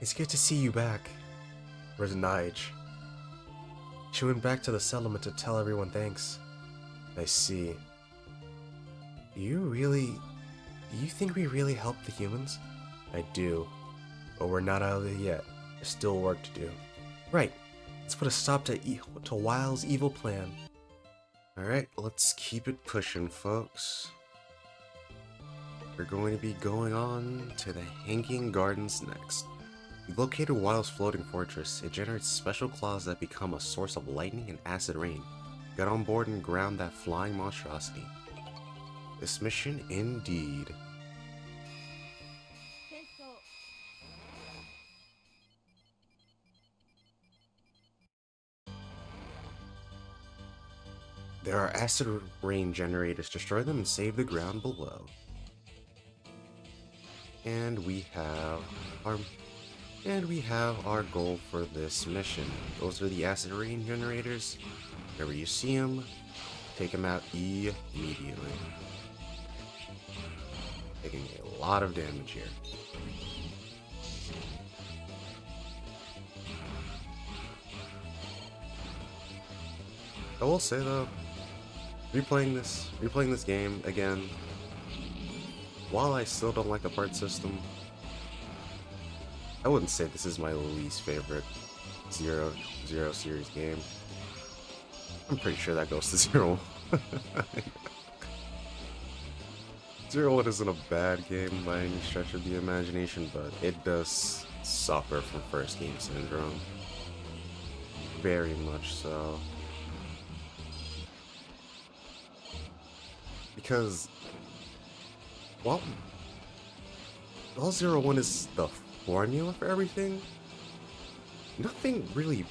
It's good to see you back. Where's Nige? She went back to the settlement to tell everyone thanks. I see. Do you think we really helped the humans? I do. But we're not out of it yet. There's still work to do. Right. Let's put a stop to Wile's evil plan. Alright, let's keep it pushing, folks. We're going to be going on to the Hanging Gardens next. We located Wile's floating fortress. It generates special claws that become a source of lightning and acid rain. Get on board and ground that flying monstrosity. This mission indeed. There are acid rain generators. Destroy them and save the ground below. And we have our goal for this mission. Those are the acid rain generators. Whenever you see them, take them out immediately. Taking a lot of damage here. I will say though, replaying this game again, while I still don't like the part system, I wouldn't say this is my least favorite Zero series game. I'm pretty sure that goes to Zero. Zero One isn't a bad game by any stretch of the imagination, but it does suffer from first game syndrome. Very much so. Because while Zero One is the formula for everything, nothing really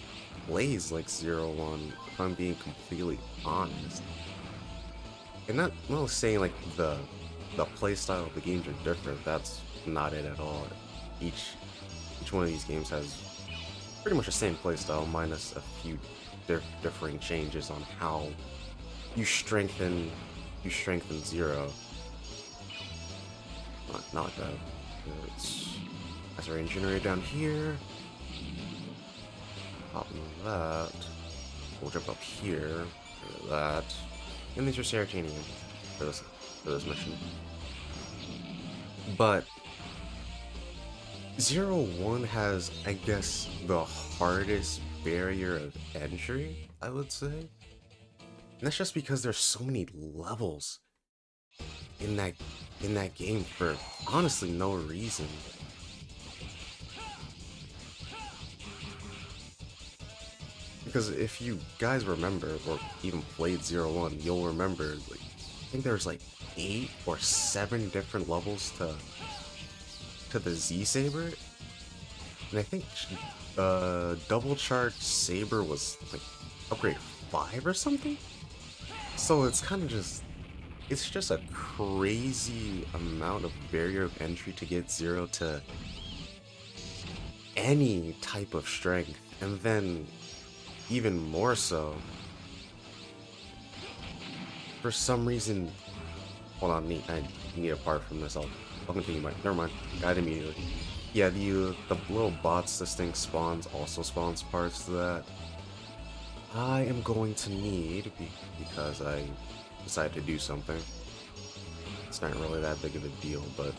plays like Zero One, if I'm being completely honest. And not saying like the playstyle of the games are different, that's not it at all. Each one of these games has pretty much the same playstyle minus a few differing changes on how you strengthen Zero. Not like that. That's our generator down here. Pop that. We'll jump up here. Do that. And these are Seratanium for this mission. But Zero One has, I guess, the hardest barrier of entry, I would say. And that's just because there's so many levels in that game for honestly no reason. Because if you guys remember, or even played Zero One, you'll remember, like, I think there's like 8 or 7 different levels to the Z Saber, and I think Double Charge Saber was like upgrade 5 or something. So it's kind of it's just a crazy amount of barrier of entry to get Zero to any type of strength, and then even more so, for some reason, hold on, I need a part from this. I'll continue never mind, got it immediately. Yeah, the little bots this thing spawns also spawns parts to that. I am going to need, because I decided to do something. It's not really that big of a deal, but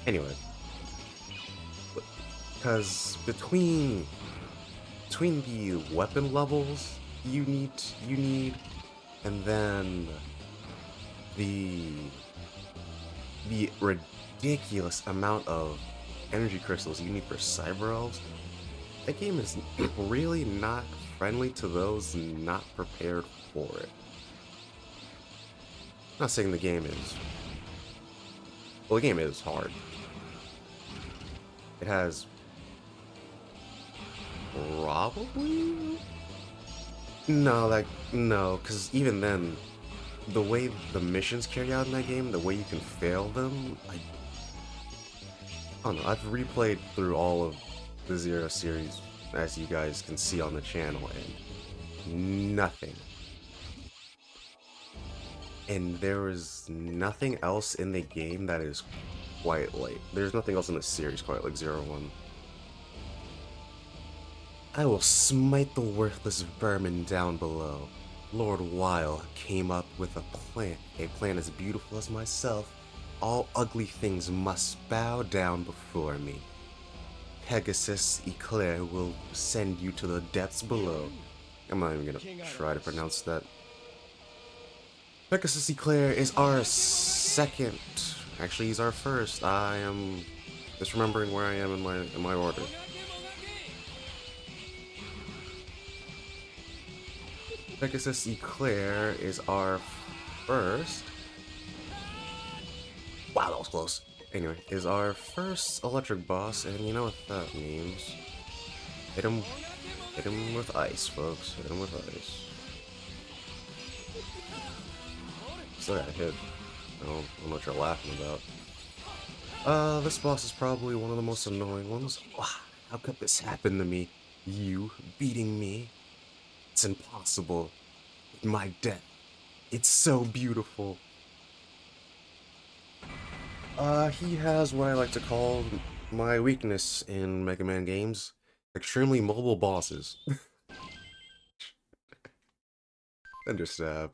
anyway, because between the weapon levels you need, and then the ridiculous amount of energy crystals you need for Cyber Elves, that game is really not friendly to those not prepared for it. I'm not saying the game is... Well, the game is hard. It has... Probably? No, because even then, the way the missions carry out in that game, the way you can fail them, I don't know. I've replayed through all of the Zero series, as you guys can see on the channel, and nothing. And there is nothing else in the game that is quite like... There's nothing else in the series quite like Zero One. I will smite the worthless vermin down below. Lord Weil came up with a plan as beautiful as myself. All ugly things must bow down before me. Pegasus Eclair will send you to the depths below. I'm not even gonna try to pronounce that. Pegasus Eclair is our second. Actually, he's our first. I am just remembering where I am in my order. Pegasus Eclair is our first. Wow, that was close. Anyway, is our first electric boss, and you know what that means. Hit him with ice, folks. Hit him with ice. Still got hit. I don't know what you're laughing about. This boss is probably one of the most annoying ones. How could this happen to me? You beating me? It's impossible. My death. It's so beautiful. He has what I like to call my weakness in Mega Man games. Extremely mobile bosses. Understand.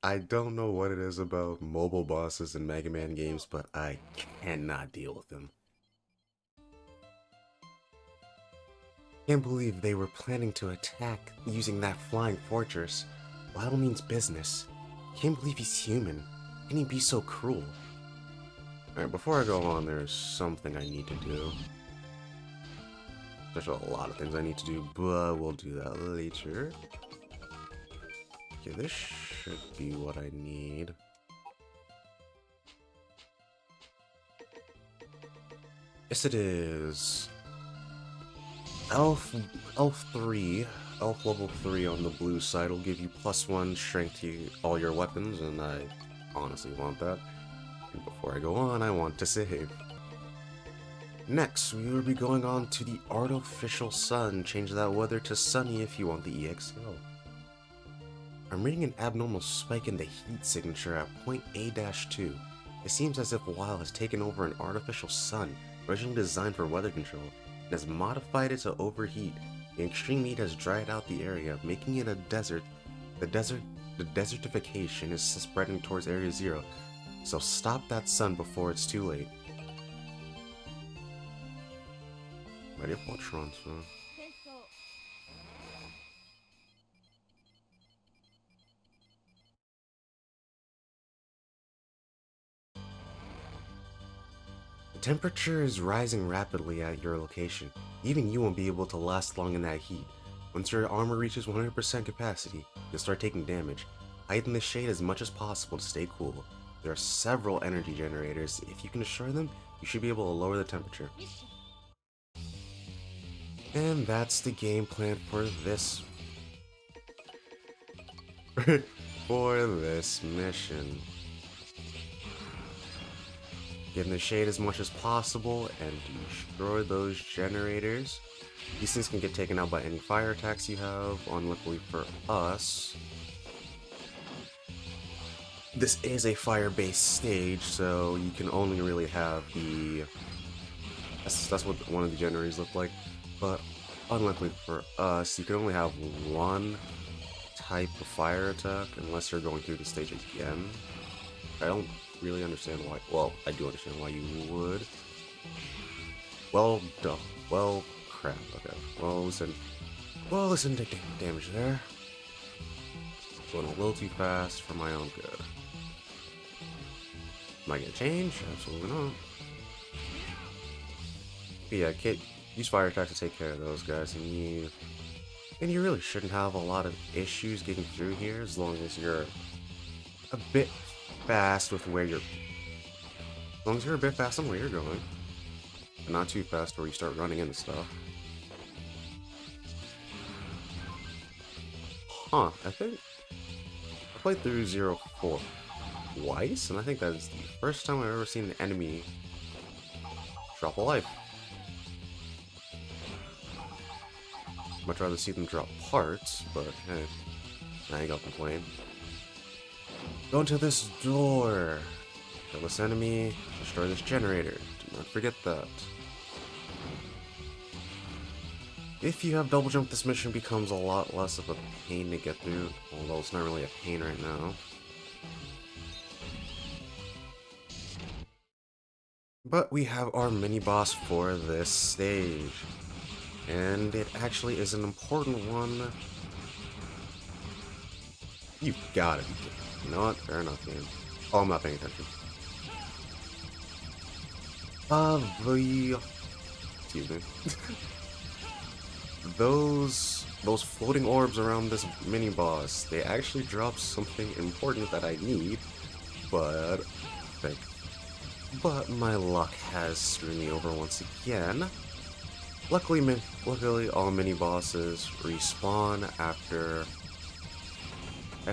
I don't know what it is about mobile bosses in Mega Man games, but I cannot deal with them. Can't believe they were planning to attack using that flying fortress. Weil means business. Can't believe he's human. Can he be so cruel? Alright, before I go on, there's something I need to do. There's a lot of things I need to do, but we'll do that later. Okay, this should be what I need. Yes, it is. Elf level 3 on the blue side will give you +1 strength to all your weapons, and I honestly want that. And before I go on, I want to save. Next, we will be going on to the artificial sun. Change that weather to sunny if you want the EXO. I'm reading an abnormal spike in the heat signature at point A-2. It seems as if Weil has taken over an artificial sun, originally designed for weather control, and has modified it to overheat. The extreme heat has dried out the area, making it a desert. The desertification is spreading towards Area Zero, so stop that sun before it's too late. Ready for transfer. The temperature is rising rapidly at your location. Even you won't be able to last long in that heat. Once your armor reaches 100% capacity, you'll start taking damage. Hide in the shade as much as possible to stay cool. There are several energy generators. If you can destroy them, you should be able to lower the temperature. And that's the game plan for this mission. Get in the shade as much as possible and destroy those generators. These things can get taken out by any fire attacks you have. Unluckily for us, this is a fire-based stage, so you can only really have the... That's what one of the generators look like. But unluckily for us, you can only have one type of fire attack unless you're going through the stage again. I don't really understand why. Well, I do understand why you would. Well, duh. Well, crap. Okay. Well, listen, take damage there. Going a little too fast for my own good. Am I gonna change? Absolutely not. But yeah, use fire attack to take care of those guys, and you really shouldn't have a lot of issues getting through here as long as you're a bit fast with where you're... As long as you're a bit fast on where you're going. But not too fast where you start running into stuff. Huh, I think... I played through 04 twice, and I think that is the first time I've ever seen an enemy drop a life. Much rather see them drop parts, but hey, I ain't gonna complain. Go into this door. Kill this enemy. Destroy this generator. Do not forget that. If you have double jump, this mission becomes a lot less of a pain to get through, although it's not really a pain right now. But we have our mini-boss for this stage, and it actually is an important one. You gotta be kidding. You know what? Fair enough, game. Oh, I'm not paying attention. Excuse me. Those floating orbs around this mini-boss, they actually drop something important that I need, but my luck has screwed me over once again. Luckily all mini-bosses respawn after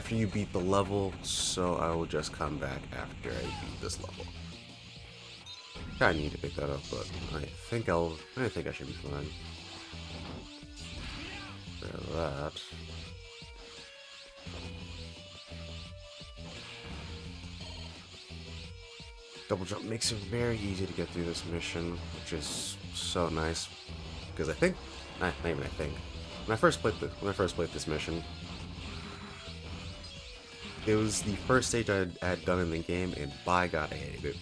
you beat the level, so I will just come back after I beat this level. I need to pick that up, but I think I should be fine. That. Double jump makes it very easy to get through this mission, which is so nice. Because not even I think. When I first played this mission, it was the first stage I had done in the game, and by God, I hated it.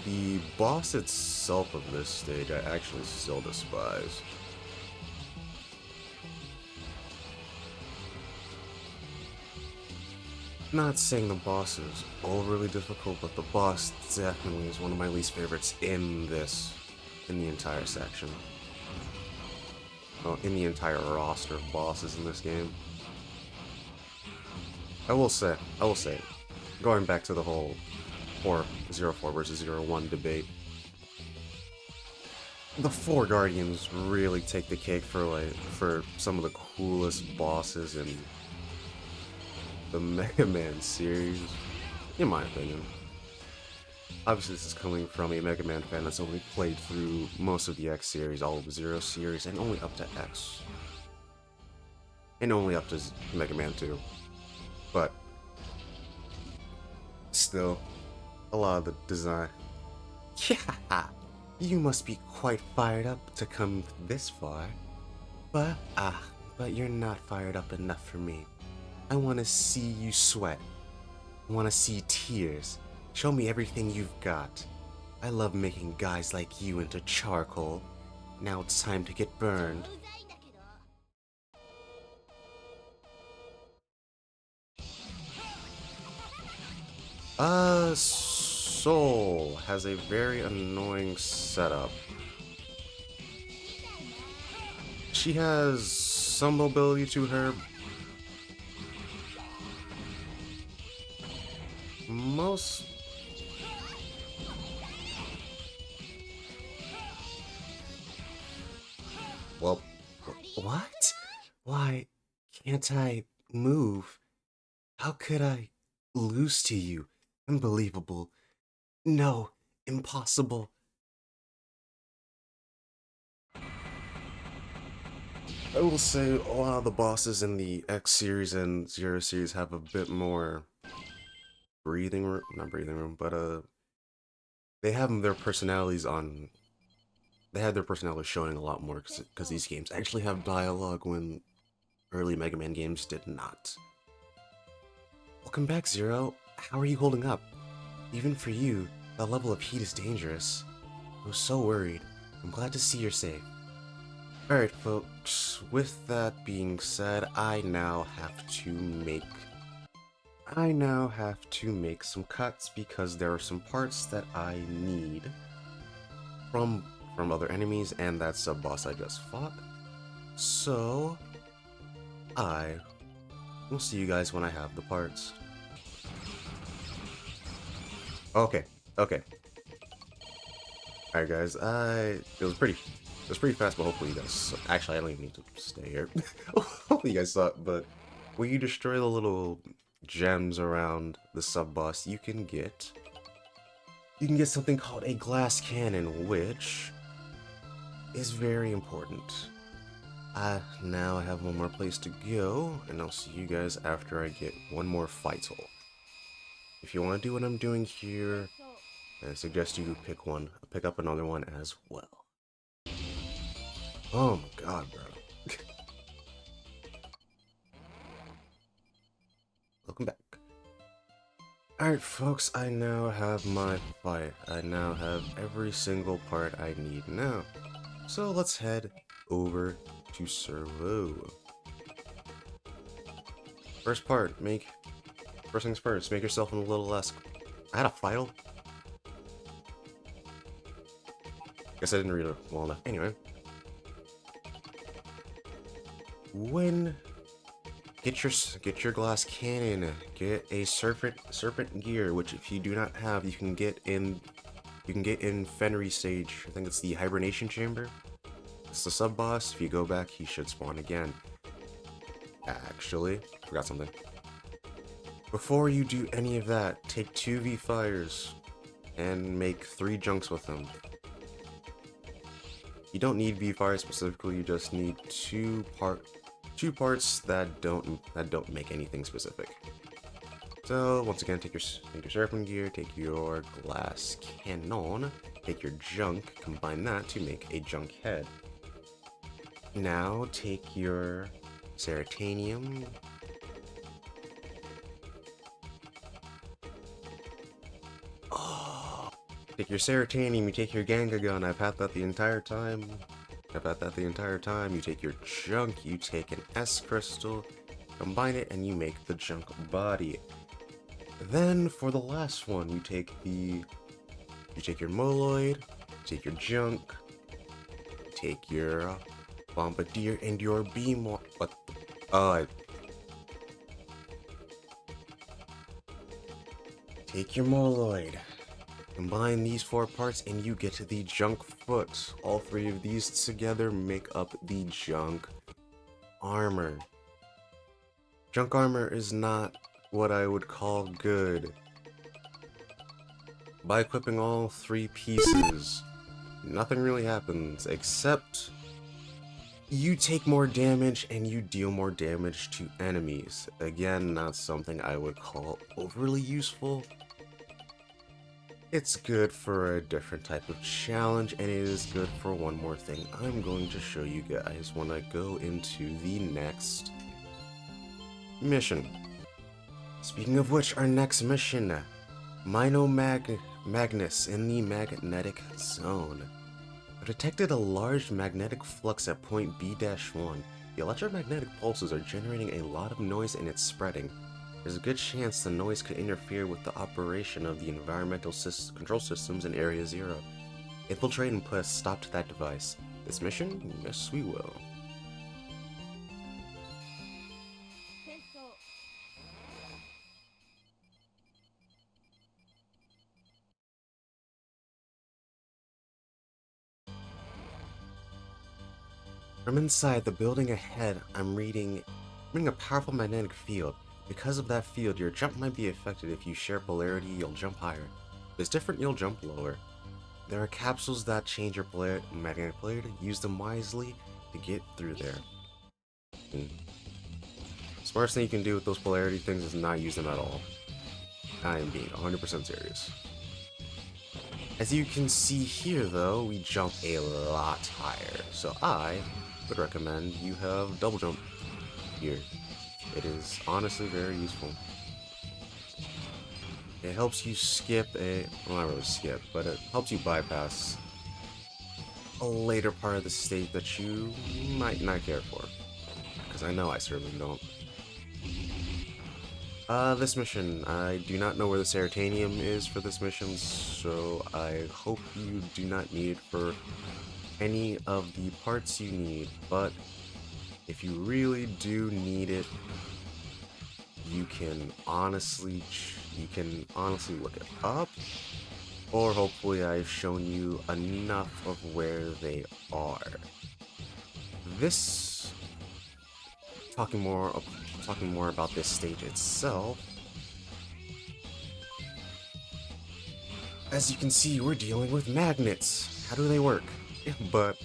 The boss itself of this stage I actually still despise. Not saying the boss is overly difficult, but the boss definitely is one of my least favorites in the entire section. Well, in the entire roster of bosses in this game. I will say, going back to the whole 04 versus 01 debate, the 4 Guardians really take the cake for some of the coolest bosses in the Mega Man series, in my opinion. Obviously, this is coming from a Mega Man fan that's only played through most of the X series, all of the Zero series, and only up to X. And only up to Mega Man 2. But still, a lot of the design. Yeah, you must be quite fired up to come this far. But you're not fired up enough for me. I want to see you sweat. I want to see tears. Show me everything you've got. I love making guys like you into charcoal. Now it's time to get burned. Soul has a very annoying setup. She has some mobility to her. Well, what? Why can't I move? How could I lose to you? Unbelievable. No, impossible. I will say a lot of the bosses in the X series and Zero series have a bit more not breathing room, but they have their personalities on. They had their personalities showing a lot more because these games actually have dialogue when early Mega Man games did not. Welcome back, Zero. How are you holding up? Even for you, that level of heat is dangerous. I was so worried. I'm glad to see you're safe. Alright, folks, with that being said, I now have to make some cuts because there are some parts that I need from other enemies and that sub-boss I just fought. So, I will see you guys when I have the parts. Okay. Alright guys, it was pretty fast, but hopefully you guys actually I don't even need to stay here. Hopefully you guys saw it, but when you destroy the little gems around the sub-boss, you can get you can get something called a glass cannon, which is very important. Now I have one more place to go, and I'll see you guys after I get one more vital. If you want to do what I'm doing here, I suggest you pick up another one as well. Oh my god, bro. Welcome back. Alright folks, I now have my fight. I now have every single part I need now. So let's head over to Servo. First things first, make yourself a little less. I had a file? Guess I didn't read it well enough. Anyway. Get your glass cannon, get a serpent gear, which if you do not have, you can get in Fenry Sage. I think it's the hibernation chamber. It's the sub boss. If you go back, he should spawn again. Actually, I forgot something. Before you do any of that, take 2 V-Fires and make 3 junks with them. You don't need V-Fire specifically, you just need two parts that don't make anything specific. So once again, take your serpent gear, take your glass cannon, take your junk, combine that to make a junk head. Now take your Ceratanium. Oh, take your Ceratanium, you take your Ganga gun. I've had that the entire time. You take your junk, you take an S crystal, combine it, and you make the junk body. Then for the last one, you take your Moloid, take your junk, take your Bombardier and your beam. What? Take your Moloid. Combine these 4 parts and you get the junk foot. All 3 of these together make up the junk armor. Junk armor is not what I would call good. By equipping all 3 pieces, nothing really happens except you take more damage and you deal more damage to enemies. Again, not something I would call overly useful. It's good for a different type of challenge, and it is good for one more thing I'm going to show you guys when I go into the next mission. Speaking of which, our next mission, Magnus in the Magnetic Zone. I've detected a large magnetic flux at point B-1. The electromagnetic pulses are generating a lot of noise and it's spreading. There's a good chance the noise could interfere with the operation of the environmental control systems in Area 0. Infiltrate and put a stop to that device. This mission? Yes, we will. From inside the building ahead, I'm reading a powerful magnetic field. Because of that field, your jump might be affected. If you share polarity, you'll jump higher. If it's different, you'll jump lower. There are capsules that change your magnetic polarity. Use them wisely to get through there. Smartest thing you can do with those polarity things is not use them at all. I am being 100% serious. As you can see here though, we jump a lot higher. So I would recommend you have double jump here. It is honestly very useful. It helps you skip well, not really skip, but it helps you bypass a later part of the state that you might not care for. Because I know I certainly don't. This mission, I do not know where the Ceratanium is for this mission, so I hope you do not need it for any of the parts you need, but if you really do need it, you can honestly look it up, or hopefully I've shown you enough of where they are. Talking more about this stage itself. As you can see, we're dealing with magnets. How do they work? But,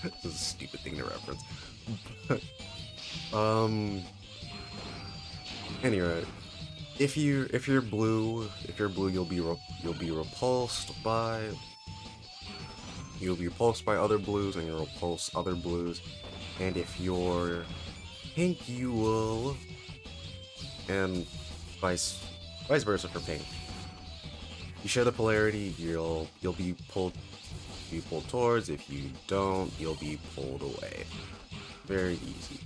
this is a stupid thing to reference. um, anyway, if you're blue, you'll be repulsed by other blues, and you'll repulse other blues. And if you're pink, you will, and vice versa for pink. You share the polarity, you'll be pulled towards. If you don't, you'll be pulled away. Very easy.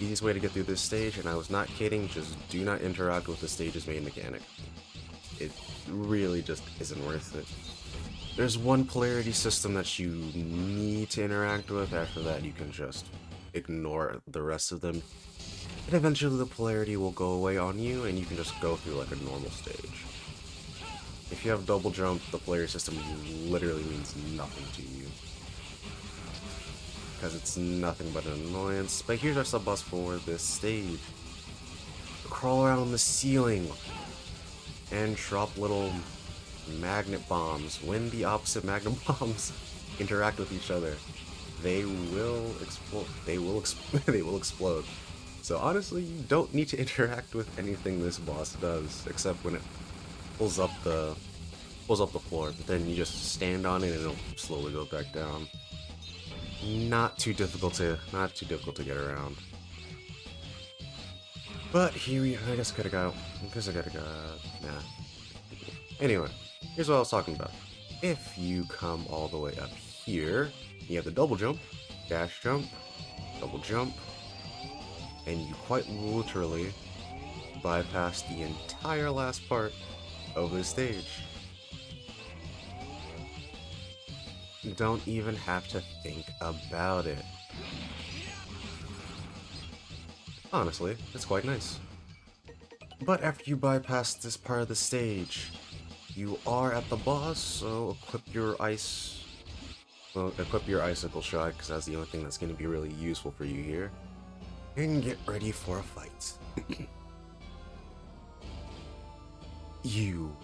Easiest way to get through this stage, and I was not kidding, just do not interact with the stage's main mechanic. It really just isn't worth it. There's one polarity system that you need to interact with. After that, you can just ignore the rest of them. And eventually the polarity will go away on you, and you can just go through like a normal stage. If you have double jump, the polarity system literally means nothing to you, because it's nothing but an annoyance. But here's our sub-boss for this stage. Crawl around on the ceiling and drop little magnet bombs. When the opposite magnet bombs interact with each other, they will explode. They will explode. So honestly, you don't need to interact with anything this boss does, except when it pulls up the floor. But then you just stand on it and it'll slowly go back down. Not too difficult to get around. But here I guess I gotta go. Nah. Anyway, here's what I was talking about. If you come all the way up here, you have the double jump, dash jump, double jump, and you quite literally bypass the entire last part of the stage. You don't even have to think about it. Honestly, it's quite nice. But after you bypass this part of the stage, you are at the boss, so equip your icicle shot, because that's the only thing that's going to be really useful for you here. And get ready for a fight. You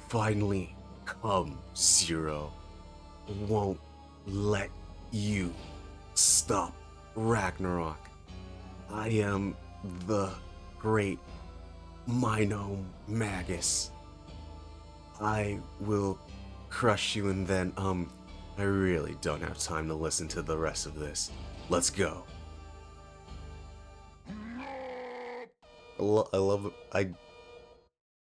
finally come, Zero. Won't let you stop Ragnarok. I am the great Minome Magus. I will crush you, and then, I really don't have time to listen to the rest of this. Let's go. I love it.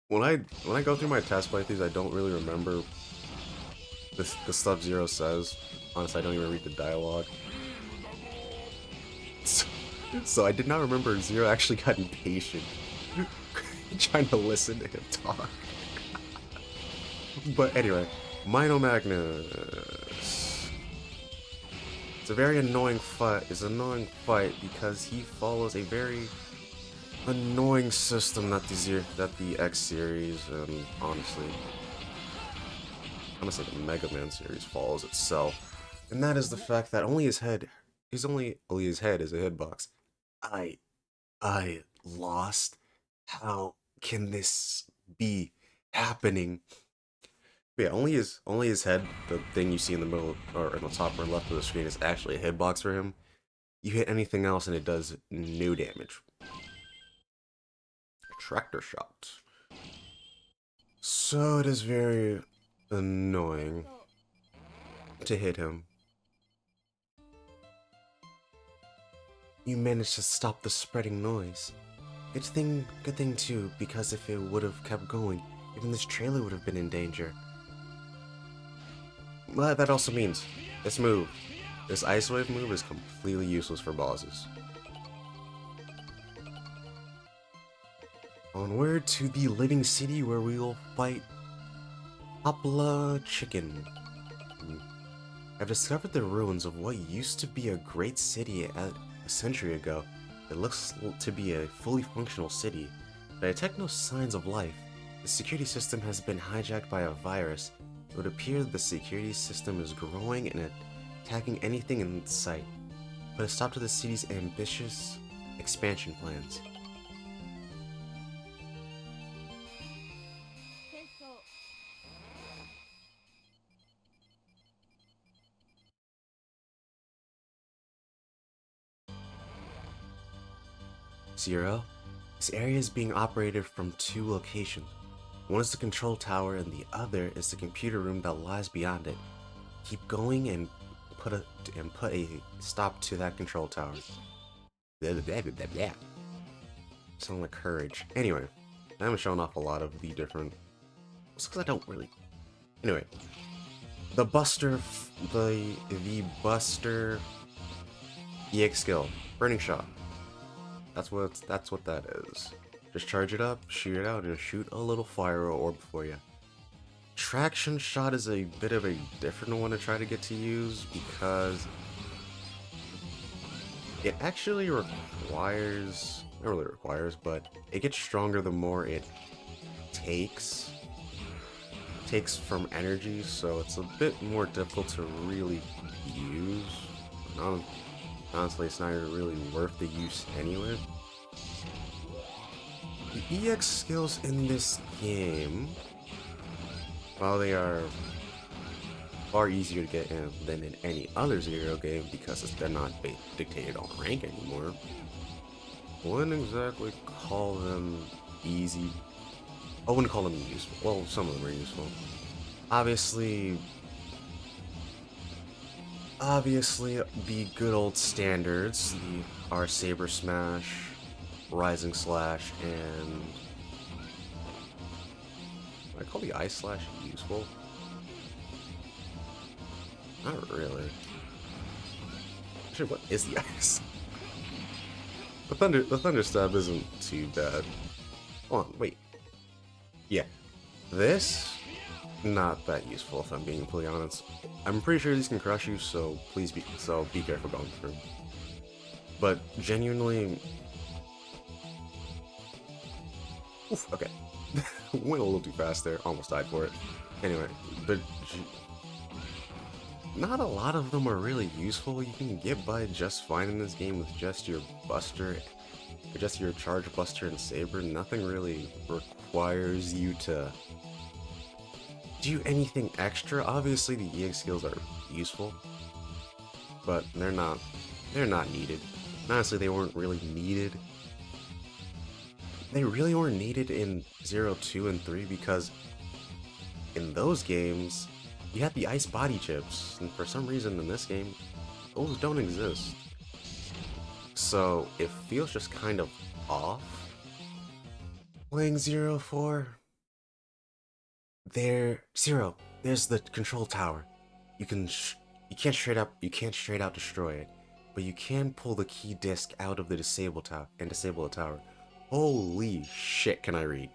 When I go through my test playthroughs, I don't really remember the stuff Zero says. Honestly, I don't even read the dialogue. So I did not remember Zero actually got impatient trying to listen to him talk. But anyway, Minome Magus. It's a very annoying fight. It's an annoying fight because he follows a very annoying system that the X series and honestly the Mega Man series follows itself. And that is the fact that only his head is a hitbox. I lost. How can this be happening? But yeah, only his head, the thing you see in the middle or in the top or left of the screen, is actually a hitbox for him. You hit anything else and it does no damage. Tractor shot. So it is very annoying to hit him. You managed to stop the spreading noise. Good thing too, because if it would have kept going, even this trailer would have been in danger. But that also means this Ice Wave move is completely useless for bosses. Onward to the Living City, where we will fight Hopla Chicken. I've discovered the ruins of what used to be a great city a century ago. It looks to be a fully functional city, but I detect no signs of life. The security system has been hijacked by a virus. It would appear the security system is growing and attacking anything in its sight. Put a stop to the city's ambitious expansion plans. Zero. This area is being operated from two locations. One is the control tower and the other is the computer room that lies beyond it. Keep going and put a stop to that control tower. Blah, blah, blah, blah, blah. Sound like courage. Anyway, I haven't shown off a lot of the different... It's because I don't really... Anyway. The Buster... The Buster... EX skill. Burning Shot. That's what that is. Just charge it up, shoot it out, and shoot a little fire orb for you. Traction Shot is a bit of a different one to try to get to use because it actually requires, not really requires, but it gets stronger the more it takes from energy, so it's a bit more difficult to really use. Honestly, it's not really worth the use anyway. The EX skills in this game, while they are far easier to get in than in any other Zero game because they're not dictated on rank anymore, I wouldn't exactly call them easy. I wouldn't call them useful. Well, some of them are useful. Obviously, the good old standards are Saber Smash, Rising Slash, and I call the Ice Slash useful? Not really. Actually, what is the Ice? The Thunder Stab isn't too bad. Hold on, wait. Yeah, this not that useful if I'm being completely honest. I'm pretty sure these can crush you, so please be careful going through. But genuinely, oof, okay. Went a little too fast there, almost died for it. Anyway, but not a lot of them are really useful. You can get by just fine in this game with just your Buster, or just your Charge Buster and Saber. Nothing really requires you to do anything extra. Obviously the EX skills are useful, but they're not needed. Honestly, they weren't really needed. They really weren't needed in 0, 2, and 3 because in those games you had the ice body chips, and for some reason in this game those don't exist. So it feels just kind of off playing 0, 4. There's the control tower. You can't straight out destroy it, but you can pull the key disc out of the disable tower and disable the tower. Holy shit, can I read?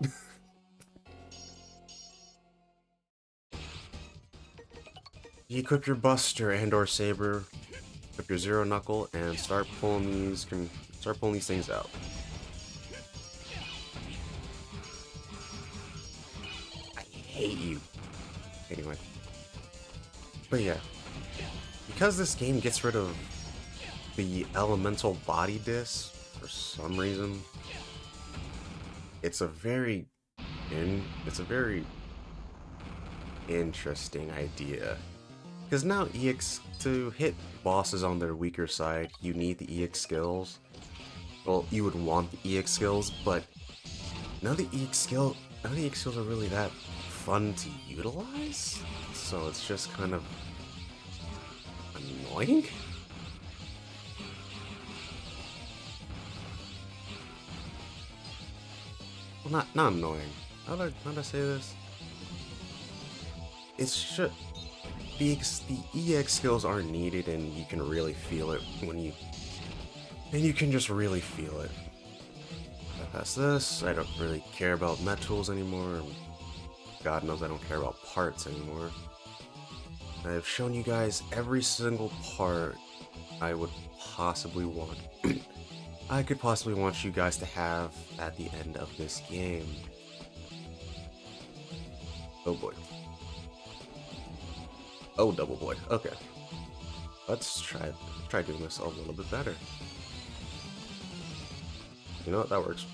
You equip your Buster and or Saber, equip your Zero Knuckle, and start pulling these things out. Hate you. Anyway. But yeah. Because this game gets rid of the elemental body disc for some reason, it's a very interesting idea. Because now to hit bosses on their weaker side, you need the EX skills. Well, you would want the EX skills, but none of the EX skills are really that fun to utilize, so it's just kind of annoying. Well, not annoying. How'd I say this? It's just the EX skills aren't needed, and you can really feel it you can just really feel it. Past this, I don't really care about met tools anymore. God knows I don't care about parts anymore. I've shown you guys every single part I would possibly want. I could possibly want you guys to have at the end of this game. Oh boy. Oh, double boy. Okay. Let's try doing this a little bit better. You know what? That works.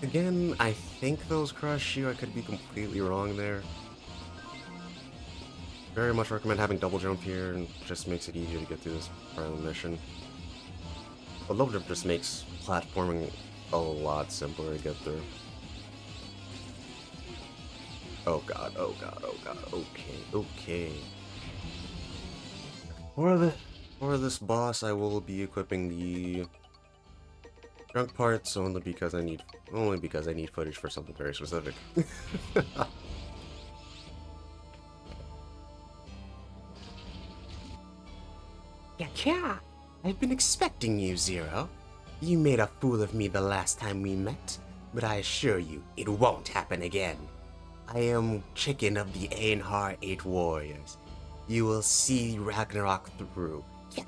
Again, I think those crush you. I could be completely wrong there. Very much recommend having double jump here, and just makes it easier to get through this part of the mission. But double jump just makes platforming a lot simpler to get through. Oh god, oh god, oh god, okay. For this boss, I will be equipping the junk parts only because I need footage for something very specific. Yeah, I've been expecting you, Zero. You made a fool of me the last time we met, but I assure you, it won't happen again. I am Chicken of the Einhar 8 Warriors. You will see Ragnarok through.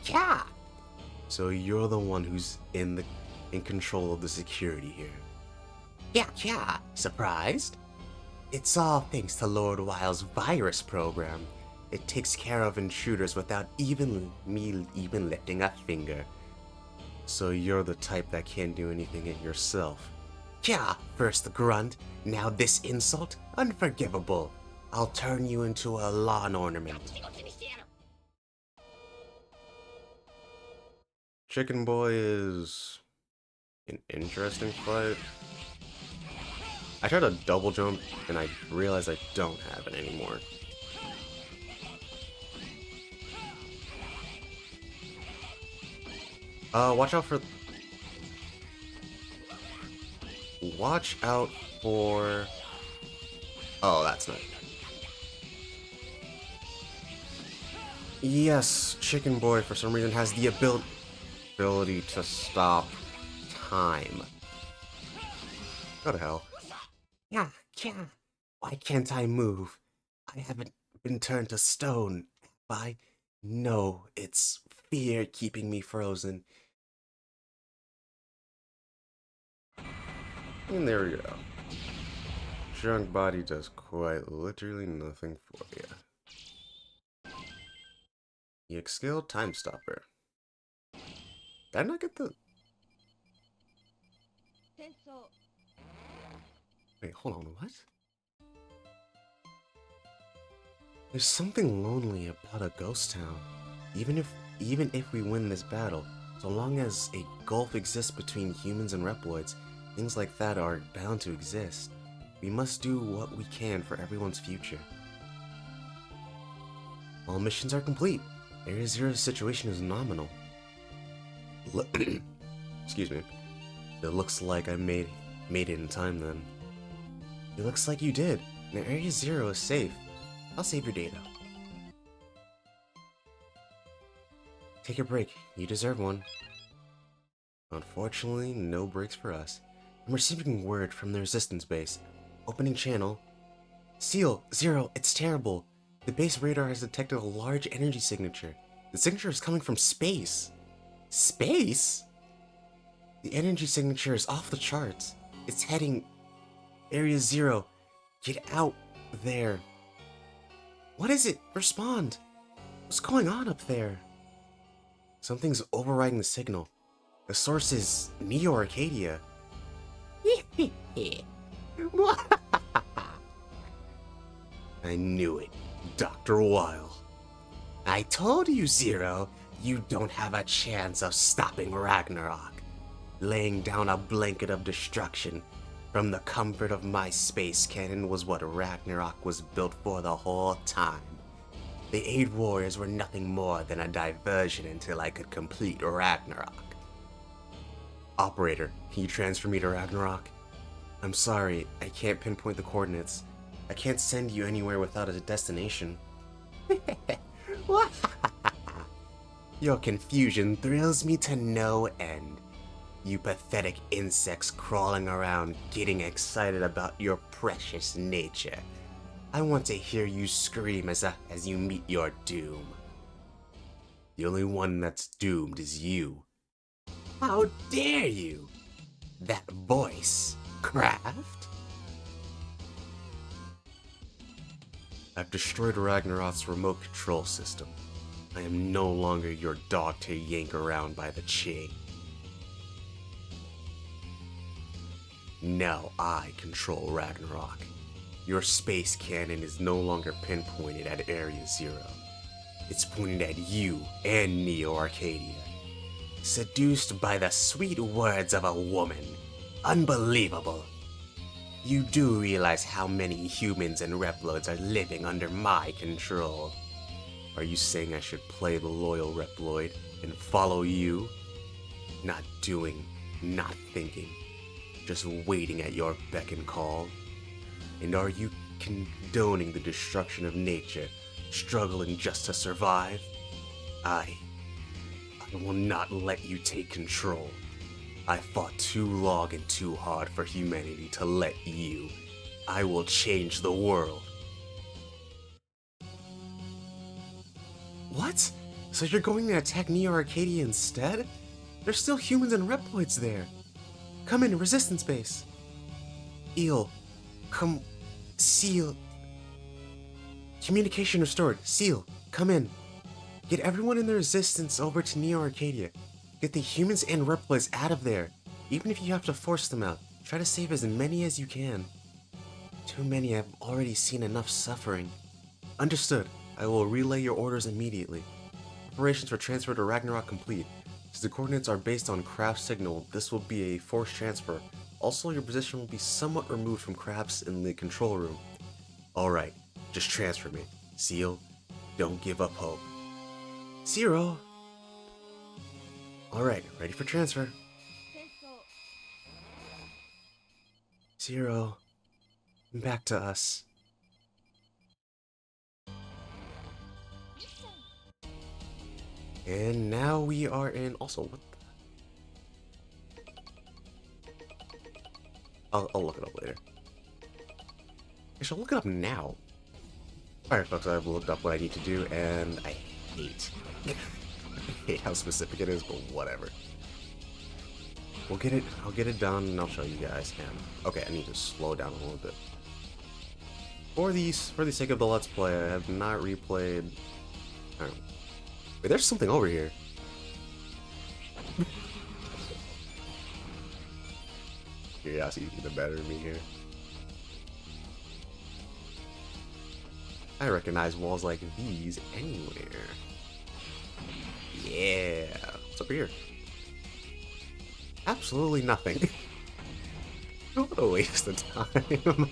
Yeah. So you're the one who's in control of the security here. Yeah. Surprised? It's all thanks to Lord Wile's virus program. It takes care of intruders without me lifting a finger. So you're the type that can't do anything it yourself. Yeah, first the grunt, now this insult? Unforgivable. I'll turn you into a lawn ornament. Chicken Boy is an interesting fight. I tried to double jump and I realized I don't have it anymore. Watch out for... Oh, that's not... Yes, Chicken Boy for some reason has the ability to stop time. Go to hell. Yeah. Why can't I move? I haven't been turned to stone, have I? No, it's fear keeping me frozen. And there we go. Junk Body does quite literally nothing for you. EX skill, Time Stopper. Did I not get the... Wait, hold on, what? There's something lonely about a ghost town. Even if we win this battle, so long as a gulf exists between humans and Reploids, things like that are bound to exist. We must do what we can for everyone's future. All missions are complete. Area Zero's situation is nominal. Excuse me. It looks like I made it in time then. It looks like you did. Now Area Zero is safe. I'll save your data. Take a break. You deserve one. Unfortunately, no breaks for us. I'm receiving word from the Resistance base. Opening channel. Seal, Zero, it's terrible. The base radar has detected a large energy signature. The signature is coming from space. Space? The energy signature is off the charts. It's heading... Area Zero. Get out there. What is it? Respond. What's going on up there? Something's overriding the signal. The source is Neo Arcadia. I knew it, Dr. Wile. I told you, Zero, you don't have a chance of stopping Ragnarok. Laying down a blanket of destruction from the comfort of my space cannon was what Ragnarok was built for the whole time. The 8 warriors were nothing more than a diversion until I could complete Ragnarok. Operator, can you transfer me to Ragnarok? I'm sorry, I can't pinpoint the coordinates. I can't send you anywhere without a destination. Your confusion thrills me to no end. You pathetic insects crawling around getting excited about your precious nature. I want to hear you scream as you meet your doom. The only one that's doomed is you. How dare you? That voice, Kraft? I've destroyed Ragnarok's remote control system. I am no longer your dog to yank around by the chain. Now I control Ragnarok. Your space cannon is no longer pinpointed at Area Zero. It's pointed at you and Neo Arcadia. Seduced by the sweet words of a woman. Unbelievable. You do realize how many humans and Reploids are living under my control. Are you saying I should play the loyal Reploid and follow you? Not doing, not thinking, just waiting at your beck and call? And are you condoning the destruction of nature, struggling just to survive? I will not let you take control. I fought too long and too hard for humanity to let you. I will change the world. What? So you're going to attack Neo Arcadia instead? There's still humans and Reploids there. Come in, resistance base. Eel, come. Seal. Communication restored. Seal, come in. Get everyone in the resistance over to Neo Arcadia. Get the humans and Reploids out of there. Even if you have to force them out, try to save as many as you can. Too many have already seen enough suffering. Understood. I will relay your orders immediately. Preparations for transfer to Ragnarok complete. Since the coordinates are based on Craft's signal, this will be a forced transfer. Also, your position will be somewhat removed from Crabs in the control room. Alright, just transfer me. Seal, don't give up hope. Zero. Alright, ready for transfer. Zero. Back to us. And now we are in. Also, what the? I'll look it up later. I should look it up now. Alright, folks, I've looked up what I need to do, and I hate. I hate how specific it is, but whatever. We'll get it. I'll get it done, and I'll show you guys. And okay, I need to slow down a little bit. For the sake of the Let's Play, I have not replayed. I don't know. Wait, there's something over here. Curiosity is the better of me here. I recognize walls like these anywhere. Yeah. What's up here? Absolutely nothing. What a waste of time.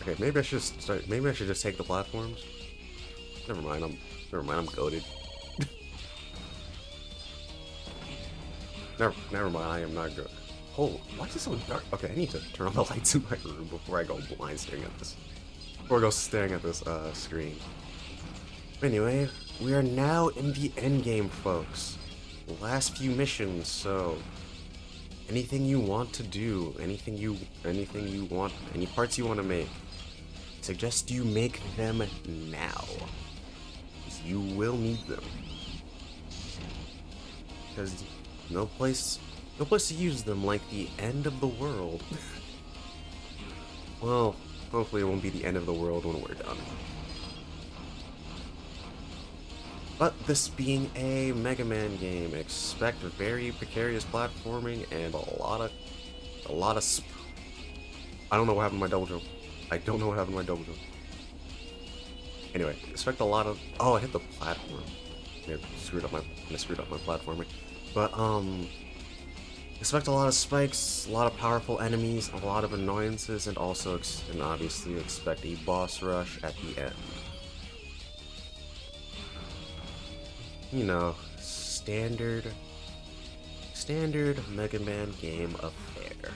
Okay, maybe I should start. Maybe I should just take the platforms. Never mind. I'm goated. Never mind. I am not good. Oh, why is it so dark? Okay, I need to turn on the lights in my room before I go blind staring at this. Before I go staring at this screen. Anyway, we are now in the end game, folks. The last few missions. So, anything you want to do, anything you want, any parts you want to make, suggest you make them now. You will need them. Because no place to use them like the end of the world. Well, hopefully it won't be the end of the world when we're done. But this being a Mega Man game, expect very precarious platforming and a lot of I don't know what happened to my double jump. I don't know what happened to my double jump. Anyway, expect a lot of. Oh, I hit the platform. Yeah, screwed up my platforming. But expect a lot of spikes, a lot of powerful enemies, a lot of annoyances, and also and obviously expect a boss rush at the end. You know, standard Mega Man game affair.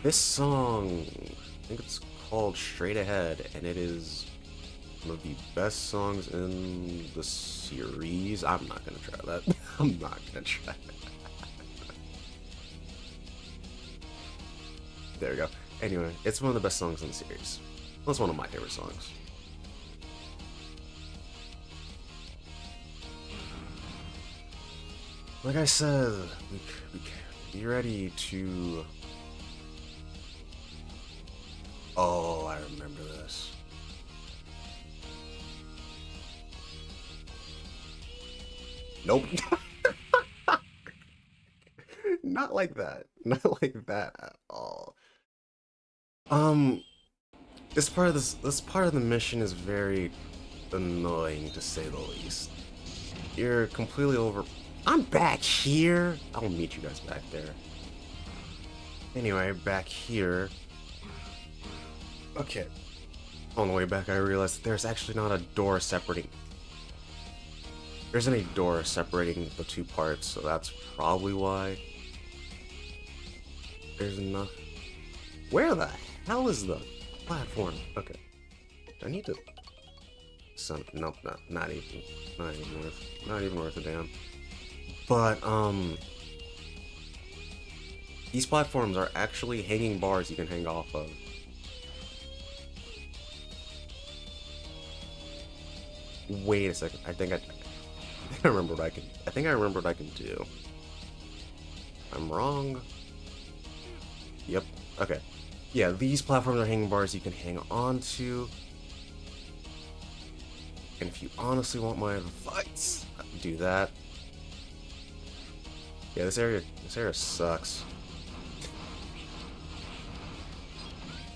This song, I think it's called Straight Ahead, and it is one of the best songs in the series. I'm not gonna try that. I'm not gonna try that. There we go. Anyway, it's one of the best songs in the series. That's one of my favorite songs. Like I said, be ready to... Oh, I remember this. Nope. Not like that. Not like that at all. Um, this part of the mission is very annoying to say the least. You're completely over. I'm back here. I'll meet you guys back there. Anyway, back here. Okay. On the way back, I realized that there's actually not a door separating. There isn't a door separating the two parts, so that's probably why. There's enough. Where the hell is the platform? Okay. I need to. Nope, not even worth a damn. But these platforms are actually hanging bars you can hang off of. Wait a second. I think I remember what I can. I think I remember what I can do. I'm wrong. Yep. Okay. Yeah, these platforms are hanging bars you can hang on to. And if you honestly want my advice, do that. Yeah, this area sucks.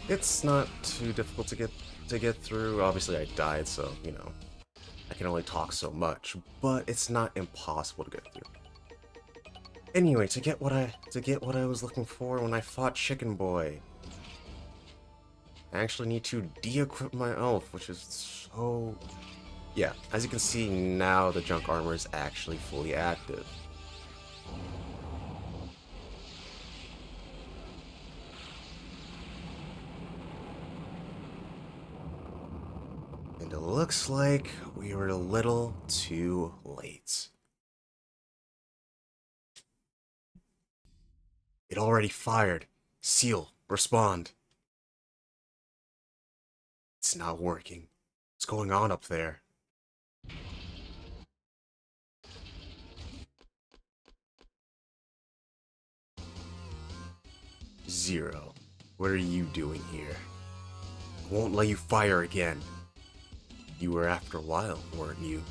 It's not too difficult to get through. Obviously, I died, so you know, I can only talk so much. But it's not impossible to get through. Anyway, to get what I was looking for when I fought Chicken Boy, I actually need to de-equip my elf, which is so. Yeah, as you can see now, the junk armor is actually fully active. And it looks like we were a little too late. It already fired. Seal, respond. It's not working. What's going on up there? Zero, what are you doing here? I won't let you fire again. You were after a while, weren't you?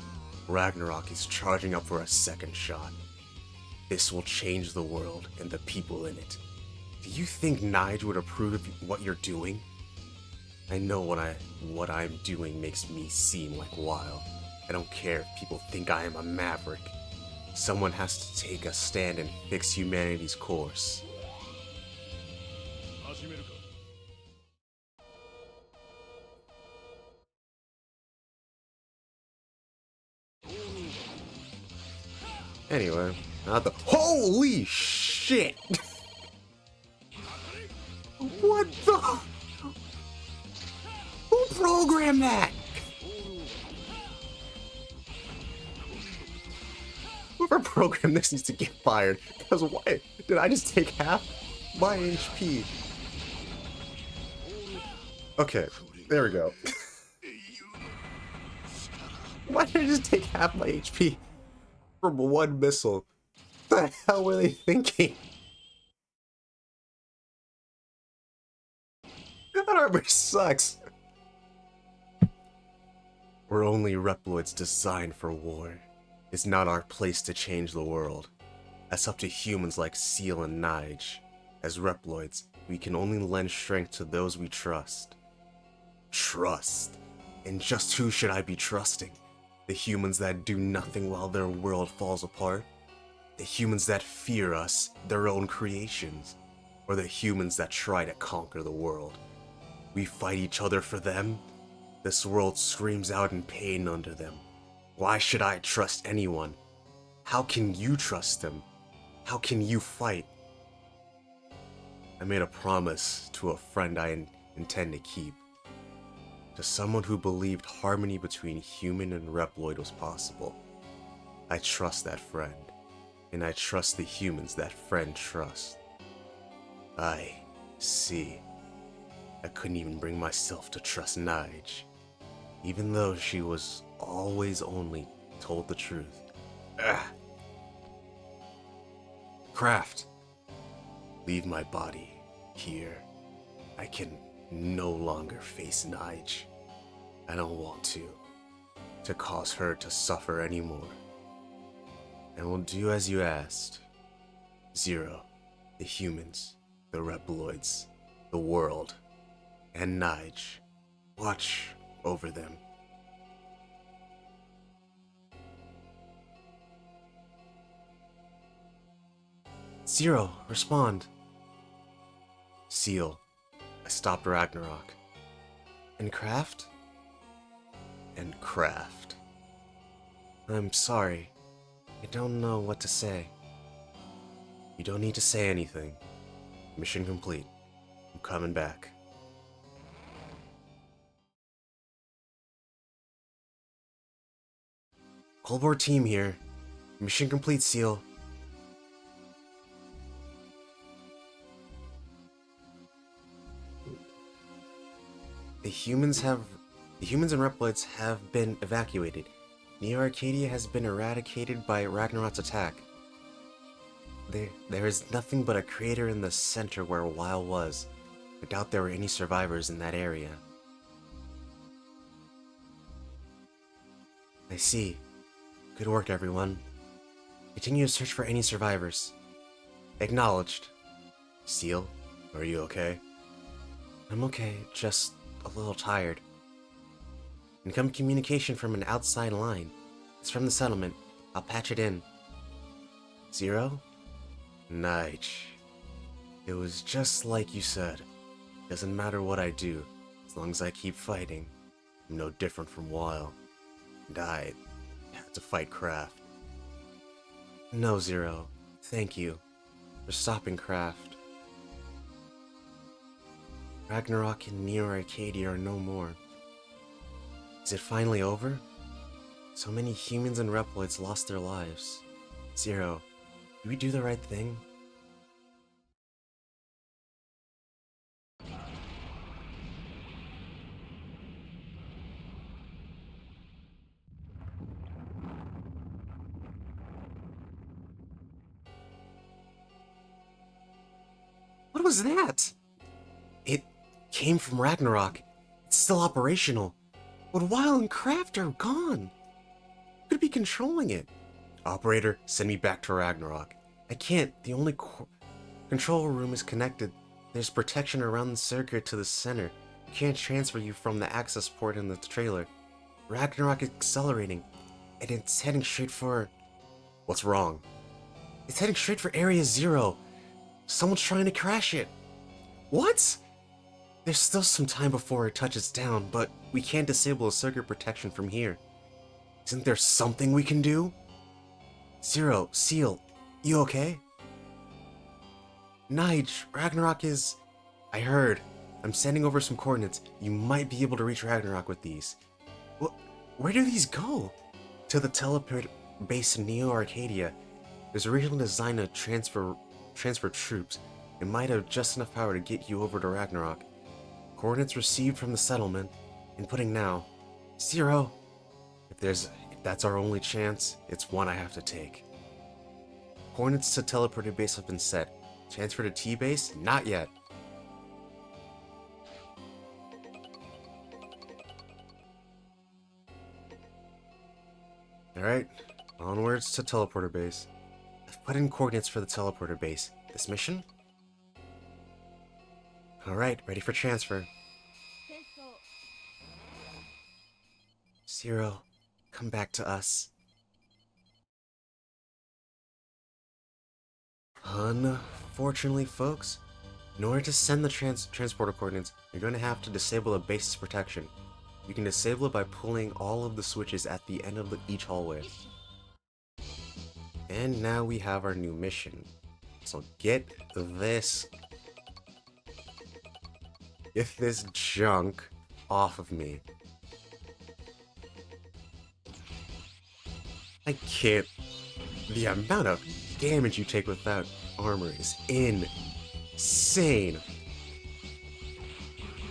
Ragnarok is charging up for a second shot. This will change the world and the people in it. Do you think Nige would approve of what you're doing? I know what I'm doing makes me seem like wild. I don't care if people think I am a maverick. Someone has to take a stand and fix humanity's course. Anyway, not the. Holy shit! What the? Who programmed that? Whoever programmed this needs to get fired. Because why? Did I just take half my HP? Okay, there we go. Why did I just take half my HP from one missile? What the hell were they thinking? That armor sucks. We're only Reploids designed for war. It's not our place to change the world. That's up to humans like Seal and Nige. As Reploids, we can only lend strength to those we trust. Trust? And just who should I be trusting? The humans that do nothing while their world falls apart? The humans that fear us, their own creations? Or the humans that try to conquer the world? We fight each other for them? This world screams out in pain under them. Why should I trust anyone? How can you trust them? How can you fight? I made a promise to a friend I intend to keep. To someone who believed harmony between human and Reploid was possible. I trust that friend, and I trust the humans that friend trusts. I see. I couldn't even bring myself to trust Nige, even though she was always only told the truth. Ugh. Craft, leave my body here. I can no longer face Nige. I don't want to cause her to suffer anymore. and we'll do as you asked. Zero, the humans, the Reploids, the world, and Nige. Watch over them. Zero, respond. Seal, I stopped Ragnarok. And Craft? And Craft. I'm sorry. I don't know what to say. You don't need to say anything. Mission complete. I'm coming back. Cold War team here. Mission complete, Seal. The humans and Reploids have been evacuated. Neo Arcadia has been eradicated by Ragnarok's attack. There is nothing but a crater in the center where Weil was. I doubt there were any survivors in that area. I see. Good work, everyone. Continue to search for any survivors. Acknowledged. Seal, are you okay? I'm okay, just a little tired. Incoming communication from an outside line. It's from the settlement. I'll patch it in. Zero? Nige. It was just like you said. Doesn't matter what I do, as long as I keep fighting. I'm no different from Weil. And I had to fight Craft. No, Zero. Thank you for stopping Craft. Ragnarok and Neo Arcadia are no more. Is it finally over? So many humans and Reploids lost their lives. Zero, did we do the right thing? What was that? It came from Ragnarok. It's still operational. But Weil and Craft are gone. Who could be controlling it? Operator, send me back to Ragnarok. I can't. The only control room is connected. There's protection around the circuit to the center. I can't transfer you from the access port in the trailer. Ragnarok is accelerating, and it's heading straight for... What's wrong? It's heading straight for Area Zero. Someone's trying to crash it. What? There's still some time before it touches down, but we can't disable the circuit protection from here. Isn't there something we can do? Zero, Seal, you okay? Nige, Ragnarok is... I heard. I'm sending over some coordinates. You might be able to reach Ragnarok with these. Where do these go? To the teleport base in Neo Arcadia. It was originally designed to transfer troops. It might have just enough power to get you over to Ragnarok. Coordinates received from the settlement. Inputting now. Zero. If that's our only chance, it's one I have to take. Coordinates to teleported base have been set. Transfer to T-base? Not yet. Alright, onwards to teleporter base. I've put in coordinates for the teleporter base. This mission? Alright, ready for transfer. Zero, come back to us. Unfortunately, folks, in order to send the transporter coordinates, you're going to have to disable the base's protection. You can disable it by pulling all of the switches at the end of each hallway. And now we have our new mission. So get this junk off of me. I can't. The amount of damage you take with that armor is insane.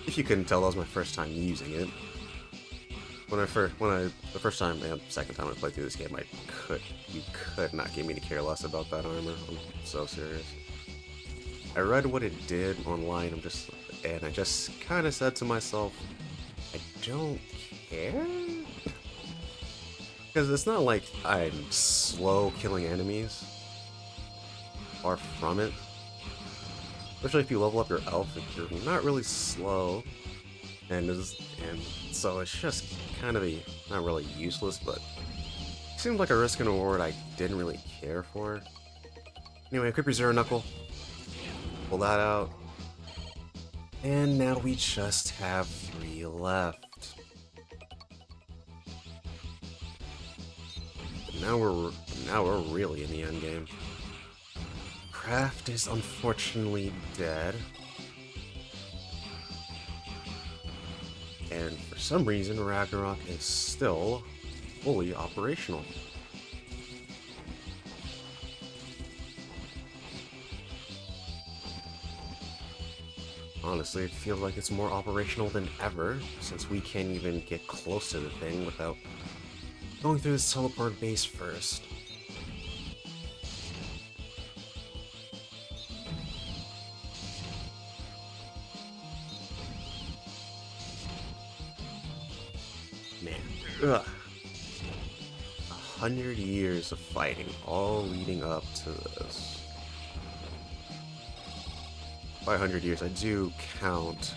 If you couldn't tell, that was my first time using it. The first time and second time I played through this game, you could not get me to care less about that armor. I'm so serious. I read what it did online, and I just kind of said to myself, I don't care? Because it's not like I'm slow killing enemies. Far from it. Especially if you level up your elf, you're not really slow. And so it's just kind of not really useless, but seems like a risk and reward I didn't really care for. Anyway, equip your Zero Knuckle. Pull that out. And now we just have 3 left. But now we're really in the end game. Kraft is unfortunately dead. And for some reason, Ragnarok is still fully operational. Honestly, it feels like it's more operational than ever, since we can't even get close to the thing without going through this teleport base first. Man, ugh. 100 years of fighting, all leading up to this. By 100 years, I do count.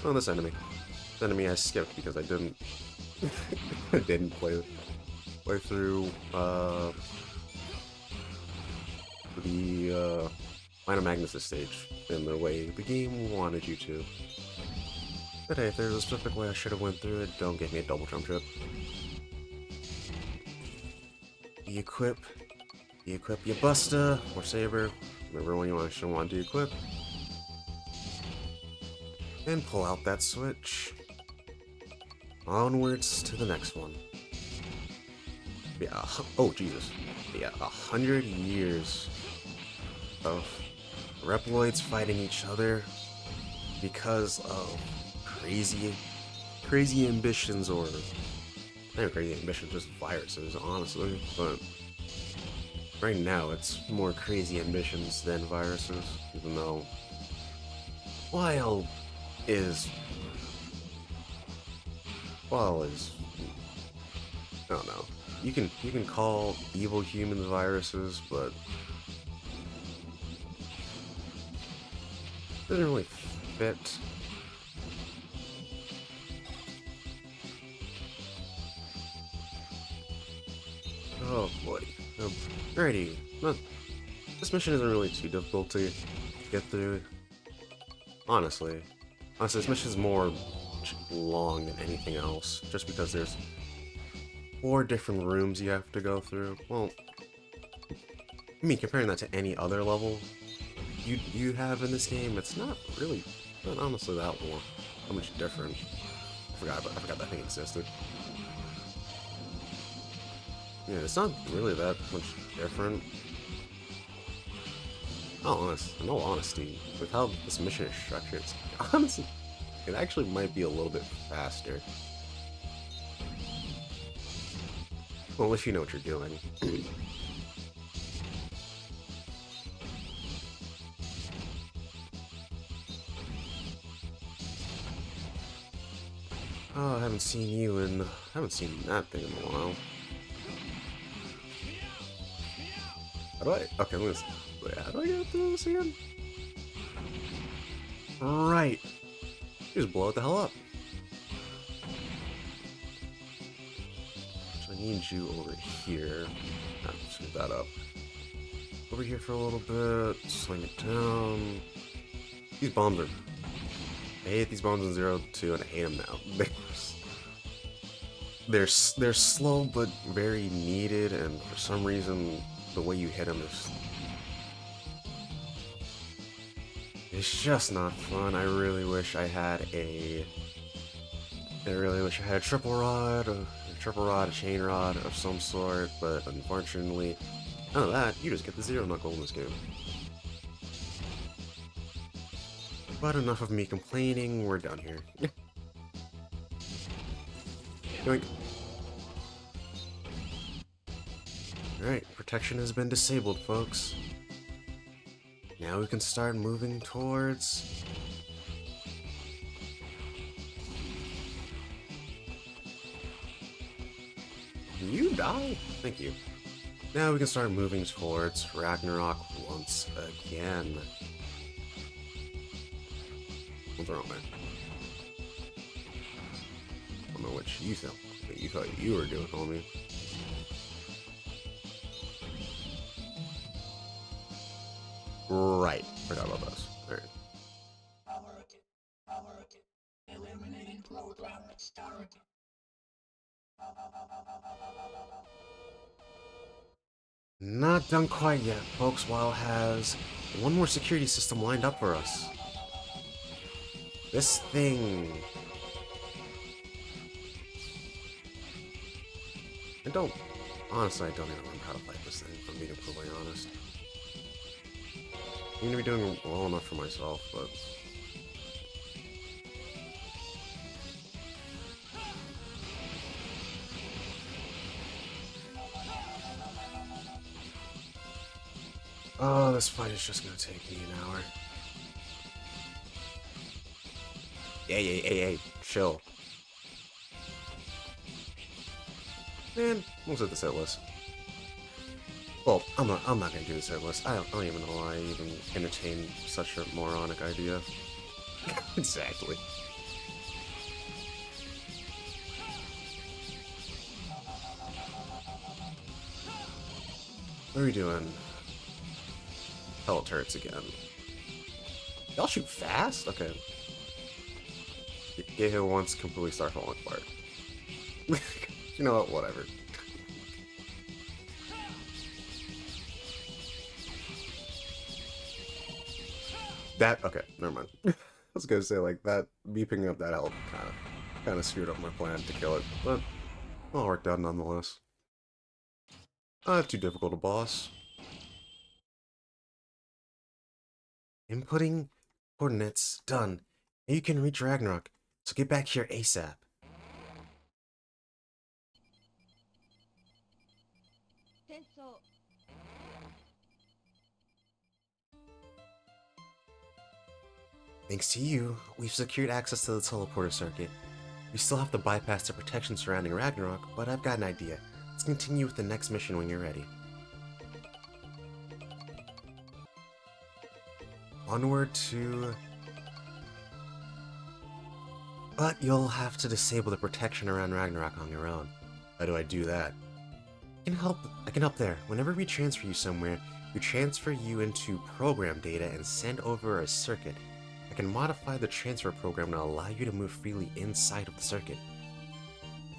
Oh, this enemy. This enemy I skipped because I didn't. I didn't play through the Minor Magnus stage in the way the game wanted you to. But hey, if there's a specific way I should have went through it, don't give me a double jump trip. Equip your Busta or Saber, whatever one you should want to equip. And pull out that switch. Onwards to the next one. Yeah, oh Jesus. Yeah, 100 years of Reploids fighting each other because of crazy ambitions, or not crazy ambitions, just viruses, honestly. But right now, it's more crazy ambitions than viruses, even though Weil is I don't know. You can call evil humans viruses, but it doesn't really fit. Oh boy. Alrighty. This mission isn't really too difficult to get through. Honestly, this mission is more long than anything else, just because there's 4 different rooms you have to go through. Well, I mean, comparing that to any other level you have in this game, it's not honestly that much different. I forgot that thing existed. Yeah, it's not really that much different. In all honesty, with how this mission is structured, honestly, it actually might be a little bit faster. Well, if you know what you're doing. Oh, I haven't seen that thing in a while. Okay, how do I get through this again? Right. Just blow it the hell up. So I need you over here. Scoot that up. Over here for a little bit. Sling it down. These bombs are... I hate these bombs in 0-2, and I hate them now. They're slow, but very needed, and for some reason, the way you hit them is... It's just not fun. I really wish I had a triple rod, a chain rod of some sort, but unfortunately, none of that. You just get the Zero Knuckle in this game. But enough of me complaining, we're done here. Yoink. Alright, protection has been disabled, folks. Now we can start moving towards You die? Thank you. Now we can start moving towards Ragnarok once again. What's wrong, man? I don't know what you thought you were doing, homie. Right. Forgot about those. Alright. Eliminating program start. Not done quite yet. Folks Wild has one more security system lined up for us. This thing... Honestly, I don't even remember how to fight this thing, if I'm being completely honest. I'm gonna be doing well enough for myself, but... Oh, this fight is just gonna take me an hour. Hey, chill. Man, what's at this hit list? Well, I'm not gonna do this hit list. I don't even know why I even entertain such a moronic idea. Exactly. What are we doing? Pellet turrets again. Y'all shoot fast? Okay. Get hit once, completely start falling apart. You know what? Whatever. Okay, never mind. I was gonna say, like, that, me picking up that health kind of screwed up my plan to kill it, but all worked out nonetheless. Not too difficult a boss. Inputting coordinates done. Now you can reach Ragnarok, so get back here ASAP. Thanks to you, we've secured access to the teleporter circuit. We still have to bypass the protection surrounding Ragnarok, but I've got an idea. Let's continue with the next mission when you're ready. Onward to... But you'll have to disable the protection around Ragnarok on your own. How do I do that? I can help there. Whenever we transfer you somewhere, we transfer you into program data and send over a circuit. I can modify the transfer program to allow you to move freely inside of the circuit.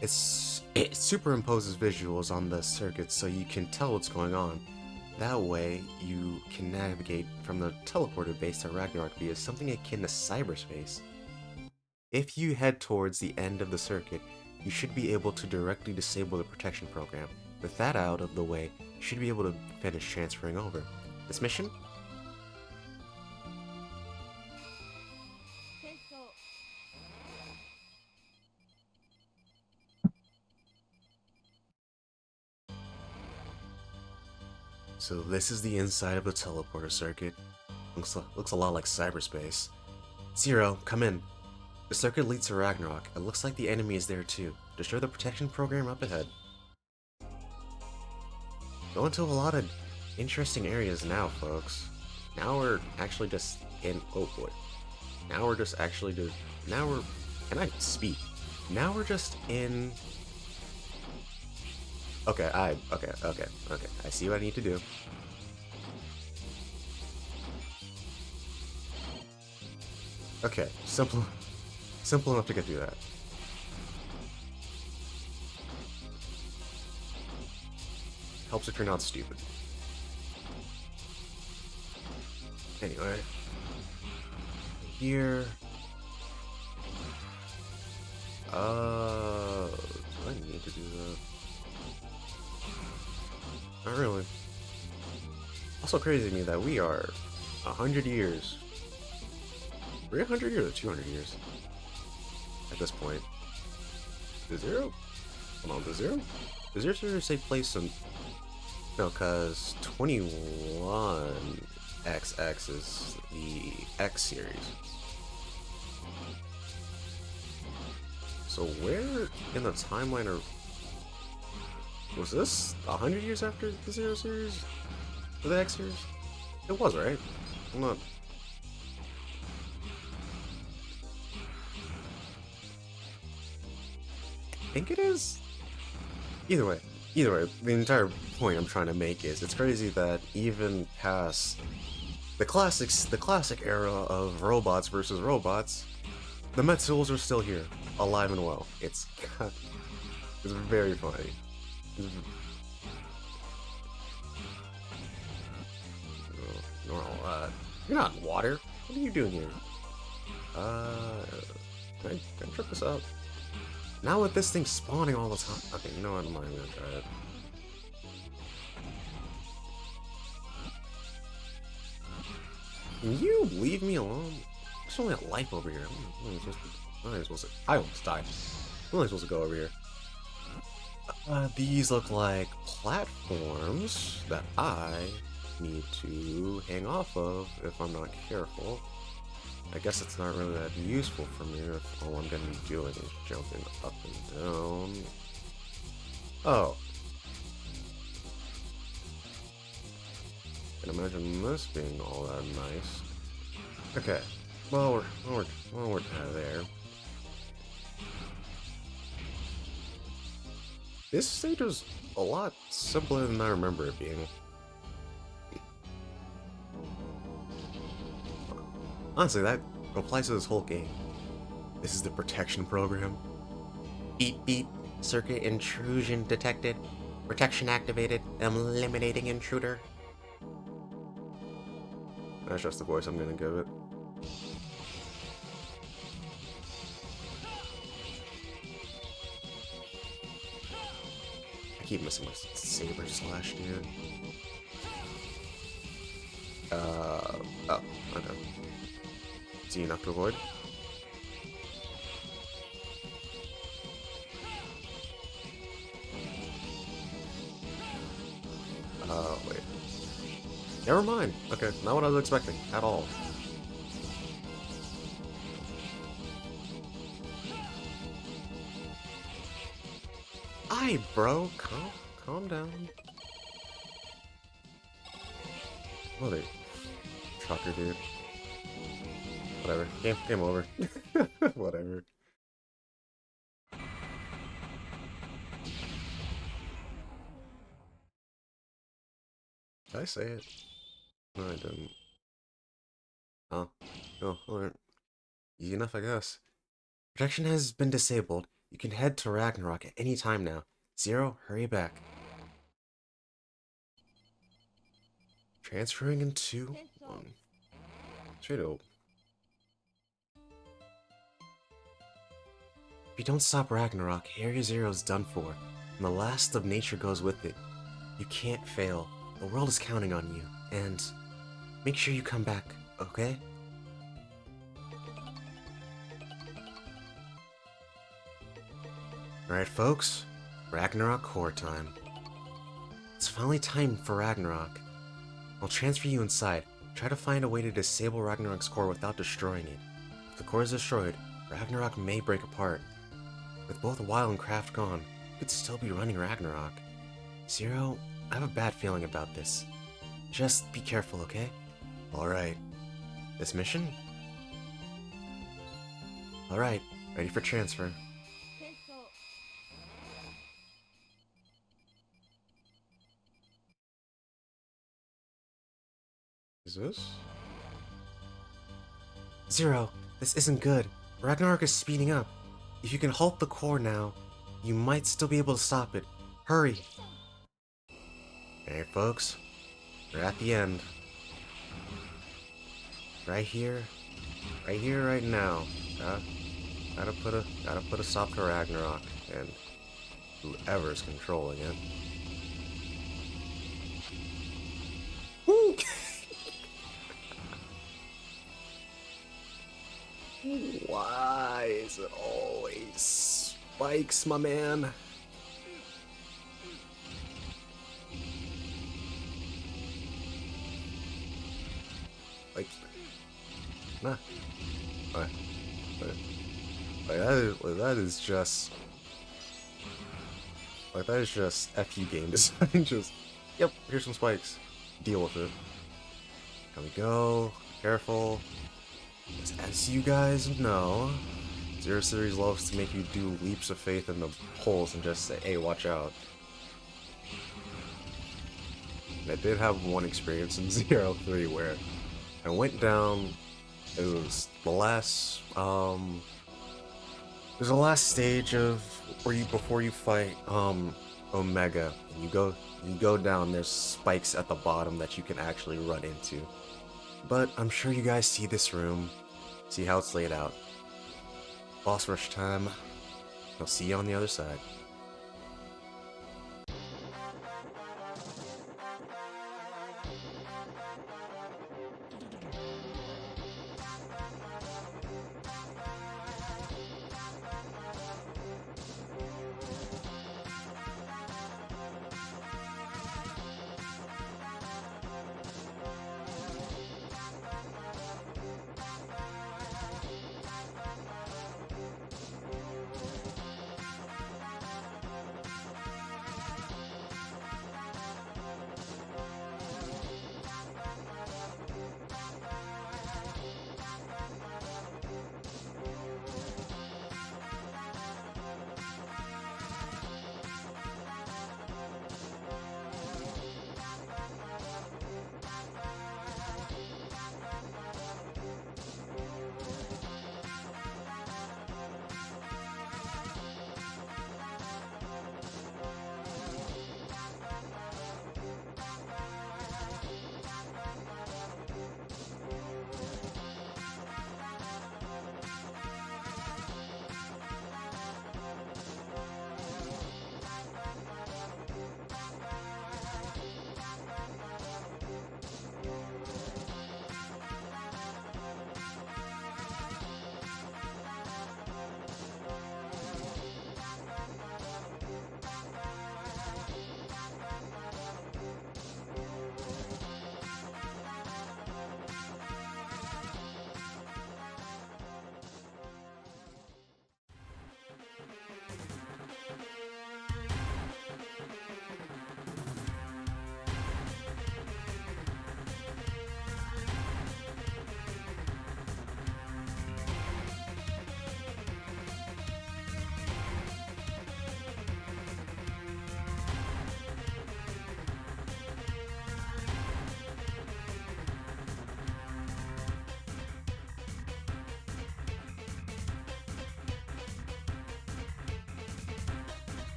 It superimposes visuals on the circuit so you can tell what's going on. That way, you can navigate from the teleporter base to Ragnarok via something akin to cyberspace. If you head towards the end of the circuit, you should be able to directly disable the protection program. With that out of the way, you should be able to finish transferring over. This mission? So this is the inside of the teleporter circuit. Looks a lot like cyberspace. Zero, come in. The circuit leads to Ragnarok. It looks like the enemy is there too. Destroy the protection program up ahead. Go into a lot of interesting areas now, folks. Now we're actually just in... Oh boy. Now we're just actually... Now we're... Can I speak? Now we're just in... Okay, okay. I see what I need to do. Okay, simple enough to get through that. Helps if you're not stupid. Anyway. Here. Do I need to do that? Not really. Also crazy to me that we are 100 years. 300 years or 200 years? At this point. The zero? Hold on, the zero? Does zero say place in... No, because 21XX is the X series. So where in the timeline are... Was this 100 years after the Zero series? Or the X series? It was, right? I'm not. I think it is. Either way, the entire point I'm trying to make is it's crazy that even past the classic era of robots versus robots, the Metzuls are still here, alive and well. It's very funny. Ignore all that. You're not in water. What are you doing here? Can I trip this up? Now with this thing spawning all the time. Okay, you know what? I'm not even gonna try it. Can you leave me alone? There's only a life over here. I'm not supposed to. I almost died. I'm only supposed to go over here. These look like platforms that I need to hang off of if I'm not careful. I guess it's not really that useful for me if all I'm gonna be doing is jumping up and down. Oh. I can imagine this being all that nice. Okay. Well, we're kind of there. This stage was a lot simpler than I remember it being. Honestly, that applies to this whole game. This is the protection program. Beep beep. Circuit intrusion detected. Protection activated. Eliminating intruder. That's just the voice I'm gonna give it. I keep missing my saber slash, dude. Oh, okay. Easy enough to avoid. Wait. Never mind. Okay, not what I was expecting at all. Aye, bro. Calm down. What a trucker, dude. Whatever. Game over. Whatever. Did I say it? No, I didn't. Oh. Oh, alright. Easy enough, I guess. Protection has been disabled. You can head to Ragnarok at any time now. Zero, hurry back. Transferring in 2, 1. Straight up. If you don't stop Ragnarok, Area Zero is done for, and the last of nature goes with it. You can't fail. The world is counting on you, and make sure you come back, okay? Alright folks, Ragnarok core time. It's finally time for Ragnarok. I'll transfer you inside. Try to find a way to disable Ragnarok's core without destroying it. If the core is destroyed, Ragnarok may break apart. With both Wild and Craft gone, you could still be running Ragnarok. Zero, I have a bad feeling about this. Just be careful, okay? Alright. This mission? Alright, ready for transfer. Is this? Zero, this isn't good. Ragnarok is speeding up. If you can halt the core now, you might still be able to stop it. Hurry! Hey folks, we're at the end. Right here, right now. Gotta put a stop to Ragnarok and whoever's controlling it. Woo! Why is it always spikes, my man? Like, nah. Like that is just Like, that is just F you game design. Just, yep, here's some spikes. Deal with it. Here we go. Careful. As you guys know, Zero Series loves to make you do leaps of faith in the holes and just say, hey, watch out. And I did have one experience in Zero 3 where I went down. It was the last, there's the last stage of where you before you fight Omega, and you go down. There's spikes at the bottom that you can actually run into. But I'm sure you guys see this room, see how it's laid out. Boss rush time. I'll see you on the other side.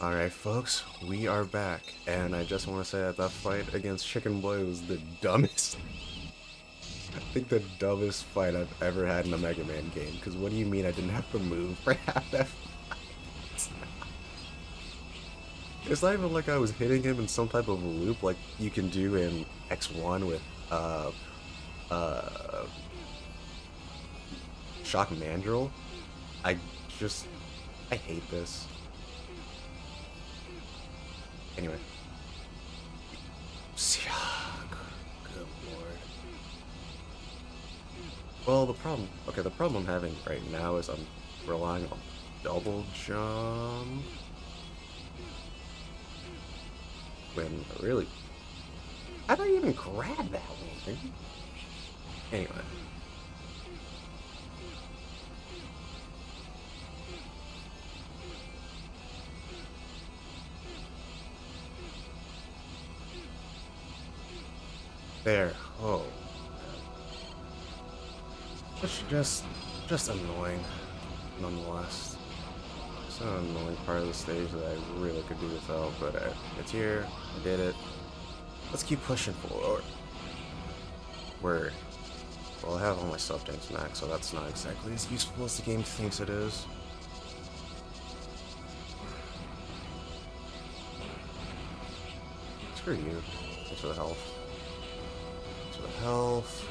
Alright folks, we are back, and I just want to say that that fight against Chicken Boy was the dumbest, I think the dumbest fight I've ever had in a Mega Man game, because what do you mean I didn't have to move for half that fight? It's not even like I was hitting him in some type of loop like you can do in X1 with, Shock Mandrill. I hate this. Anyway. Good lord. Well, the problem I'm having right now is I'm relying on double jump. When really, How do I even grab that one? Anyway. There. Oh. Just annoying, nonetheless. It's an annoying part of the stage that I really could do without, but it's here. I did it. Let's keep pushing forward. Word. Well, I have all my stuff tanks max, so that's not exactly as useful as the game thinks it is. Screw you. Thanks for the health. Thanks for the health.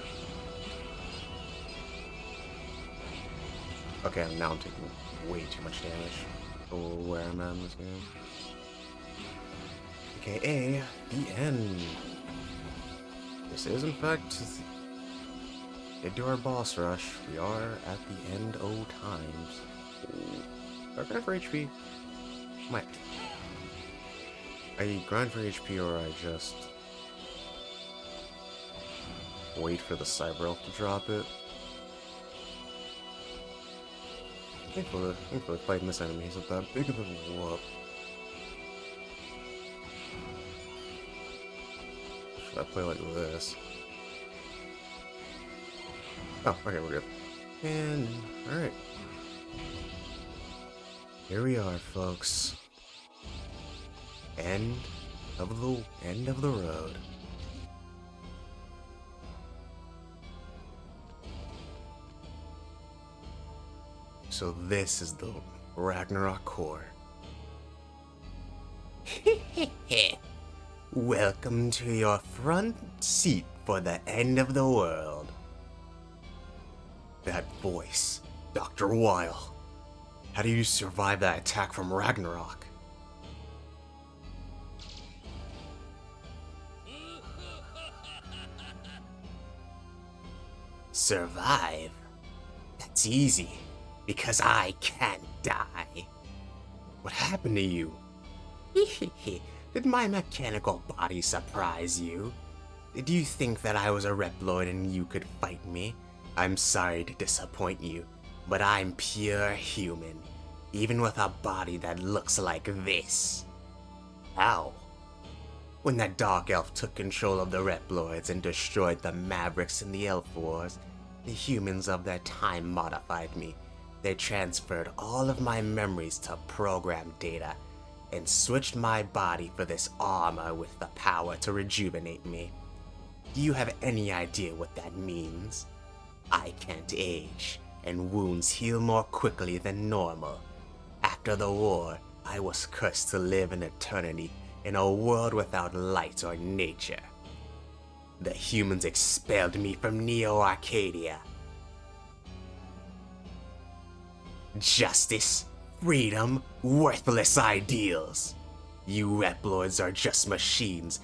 Okay, now I'm taking way too much damage for where I'm at in this game. AKA, the end. This is, in fact, did do our boss rush. We are at the end o' times. Ooh. Do I grind for HP? Might. I grind for HP or I just wait for the Cyber Elf to drop it. Thankfully, fighting this enemy isn't that big of a whoop. Should I play like this? Oh, okay, we're good. And, alright. Here we are, folks. End of the road. So this is the Ragnarok core. Welcome to your front seat for the end of the world. That voice, Dr. Weil. How do you survive that attack from Ragnarok? Survive? That's easy. Because I can't die. What happened to you? Did my mechanical body surprise you? Did you think that I was a Reploid and you could fight me? I'm sorry to disappoint you, but I'm pure human, even with a body that looks like this. Ow. When that Dark Elf took control of the Reploids and destroyed the Mavericks in the Elf Wars, the humans of their time modified me. They transferred all of my memories to program data and switched my body for this armor with the power to rejuvenate me. Do you have any idea what that means? I can't age, and wounds heal more quickly than normal. After the war, I was cursed to live in eternity in a world without light or nature. The humans expelled me from Neo Arcadia. Justice, freedom, worthless ideals. You Reploids are just machines,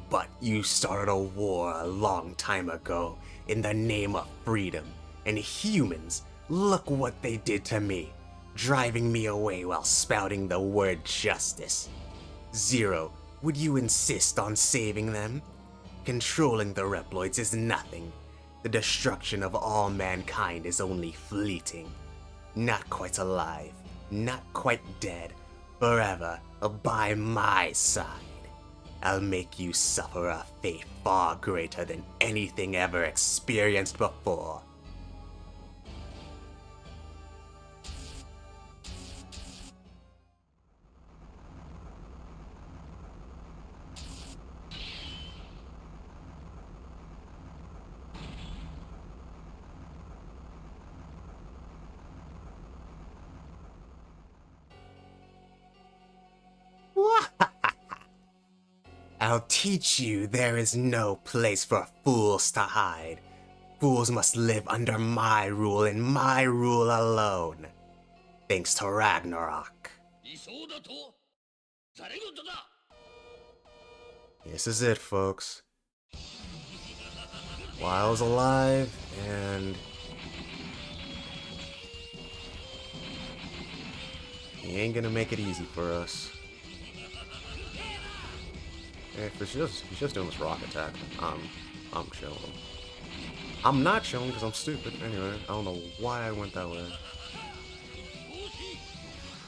but you started a war a long time ago in the name of freedom, and humans, look what they did to me, driving me away while spouting the word justice. Zero, would you insist on saving them? Controlling the Reploids is nothing. The destruction of all mankind is only fleeting. Not quite alive, not quite dead, forever by my side. I'll make you suffer a fate far greater than anything ever experienced before. I'll teach you there is no place for fools to hide. Fools must live under my rule and my rule alone. Thanks to Ragnarok. This is it, folks. Weil's alive, and he ain't gonna make it easy for us. If he's just doing this rock attack, I'm chilling. I'm not chilling because I'm stupid. Anyway, I don't know why I went that way.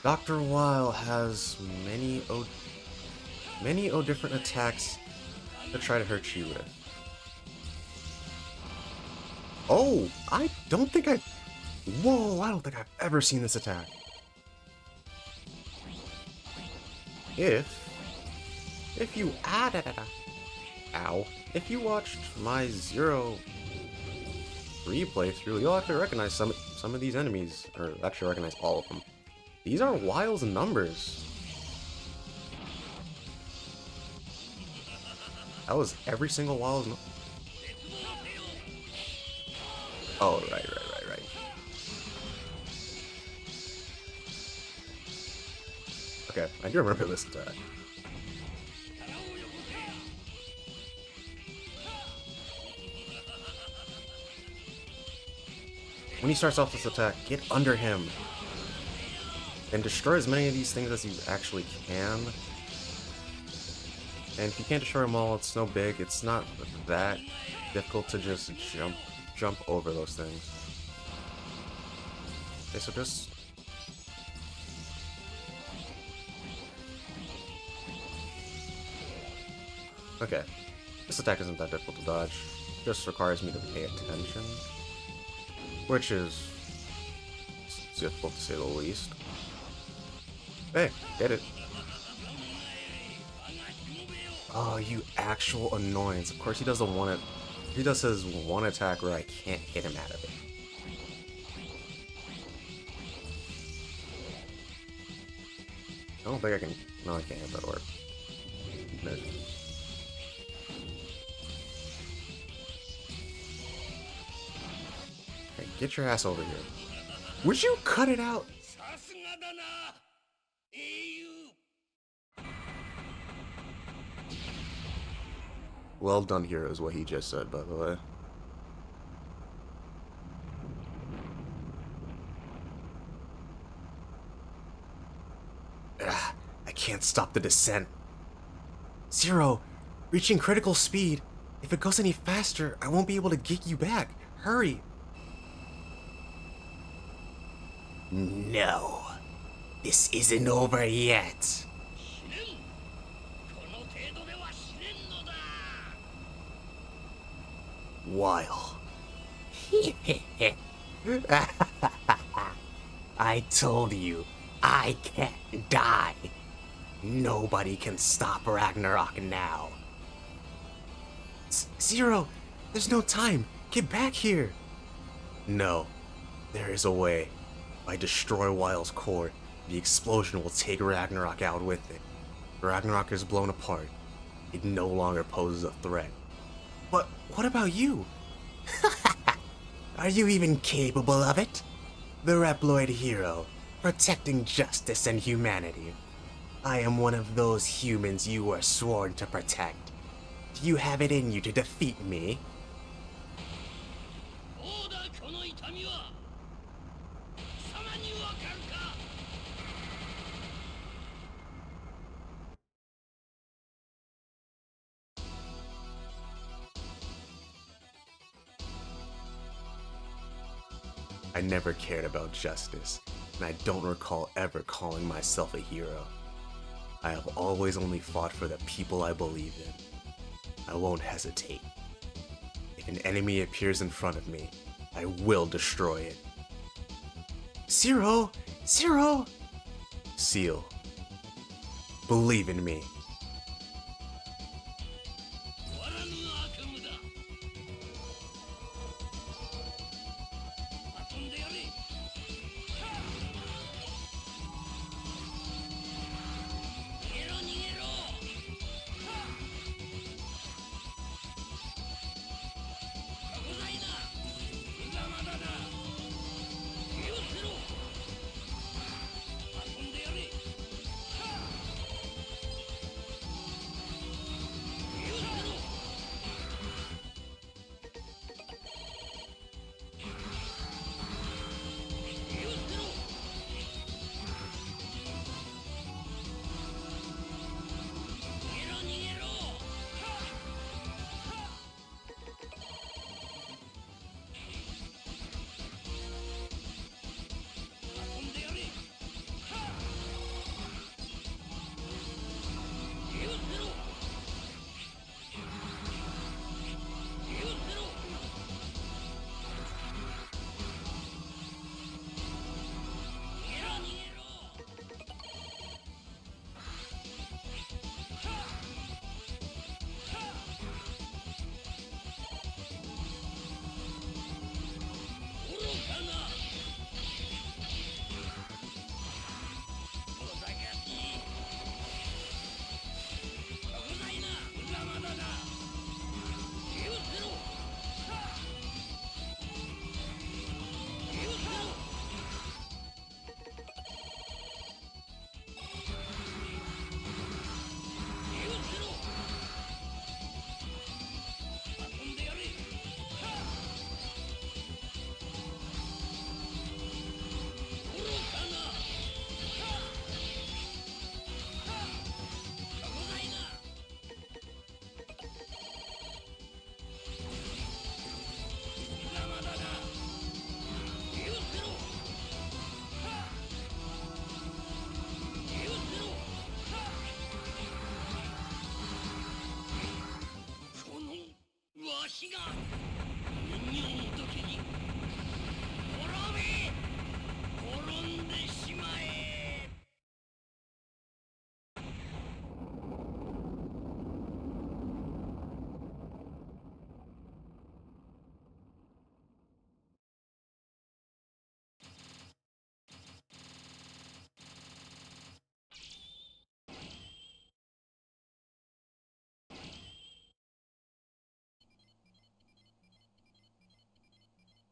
Dr. Weil has many different attacks to try to hurt you with. Oh, I don't think I've ever seen this attack. If you if you watched my Zero 3 playthrough, you'll actually recognize some of these enemies, or actually recognize all of them. These are Weil's numbers. That was every single Weil's number. Oh, right. Okay, I do remember this attack. When he starts off this attack, get under him. And destroy as many of these things as you actually can. And if you can't destroy them all, it's no big. It's not that difficult to just jump over those things. Okay, so just... Okay, this attack isn't that difficult to dodge. It just requires me to pay attention. Which is difficult to say the least. Hey, get it. Oh, you actual annoyance. Of course he doesn't want it. He does his one attack where I can't hit him out of it. I don't think I can... No, I can't. That'll work. No. Hey, get your ass over here. Would you cut it out? Well done, hero, is what he just said, by the way. Ugh, I can't stop the descent. Zero, reaching critical speed. If it goes any faster, I won't be able to get you back. Hurry. No, this isn't over yet. Weil. I told you, I can't die. Nobody can stop Ragnarok now. Zero, there's no time. Get back here. No, there is a way. If I destroy Weil's core, the explosion will take Ragnarok out with it. Ragnarok is blown apart. It no longer poses a threat. But what about you? Are you even capable of it? The Reploid hero, protecting justice and humanity. I am one of those humans you were sworn to protect. Do you have it in you to defeat me? I never cared about justice, and I don't recall ever calling myself a hero. I have always only fought for the people I believe in. I won't hesitate. If an enemy appears in front of me, I will destroy it. Zero! Zero! Seal. Believe in me. 私が人形の時に滅んでしまえ。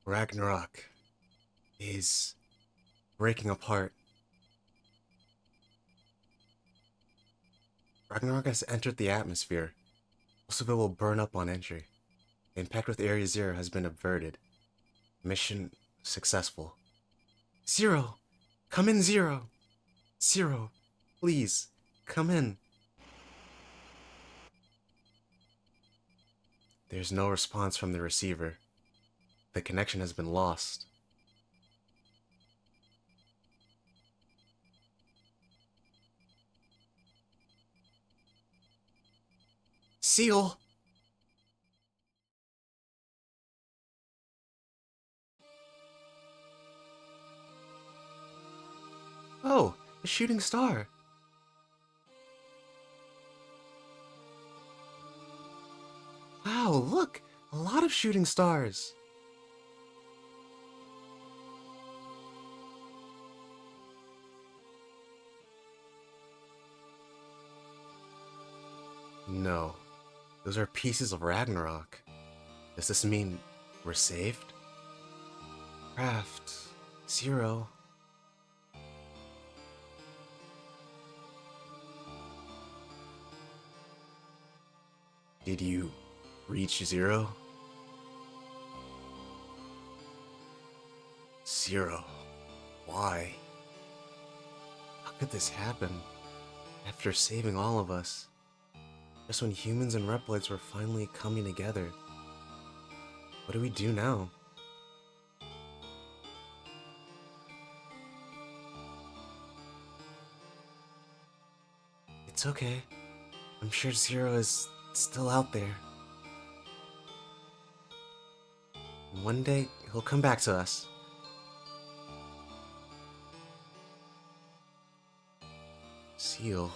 Ragnarok is breaking apart. Ragnarok has entered the atmosphere. Most of it will burn up on entry. The impact with Area Zero has been averted. Mission successful. Zero! Come in, Zero! Zero, please, come in. There's no response from the receiver. The connection has been lost. Seal! Oh, a shooting star. Wow, look, a lot of shooting stars. No, those are pieces of Ragnarok. Does this mean we're saved? Craft, Zero. Did you reach Zero? Zero. Why? How could this happen? After saving all of us. Just when humans and Reploids were finally coming together. What do we do now? It's okay. I'm sure Zero is still out there. And one day, he'll come back to us. Seal.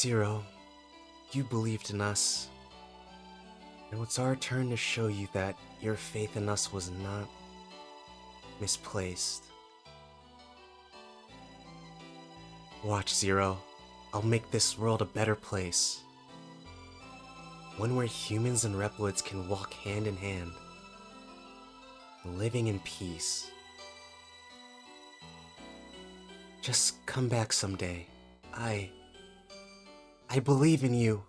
Zero, you believed in us. Now it's our turn to show you that your faith in us was not misplaced. Watch, Zero. I'll make this world a better place. One where humans and Reploids can walk hand in hand, living in peace. Just come back someday. I believe in you.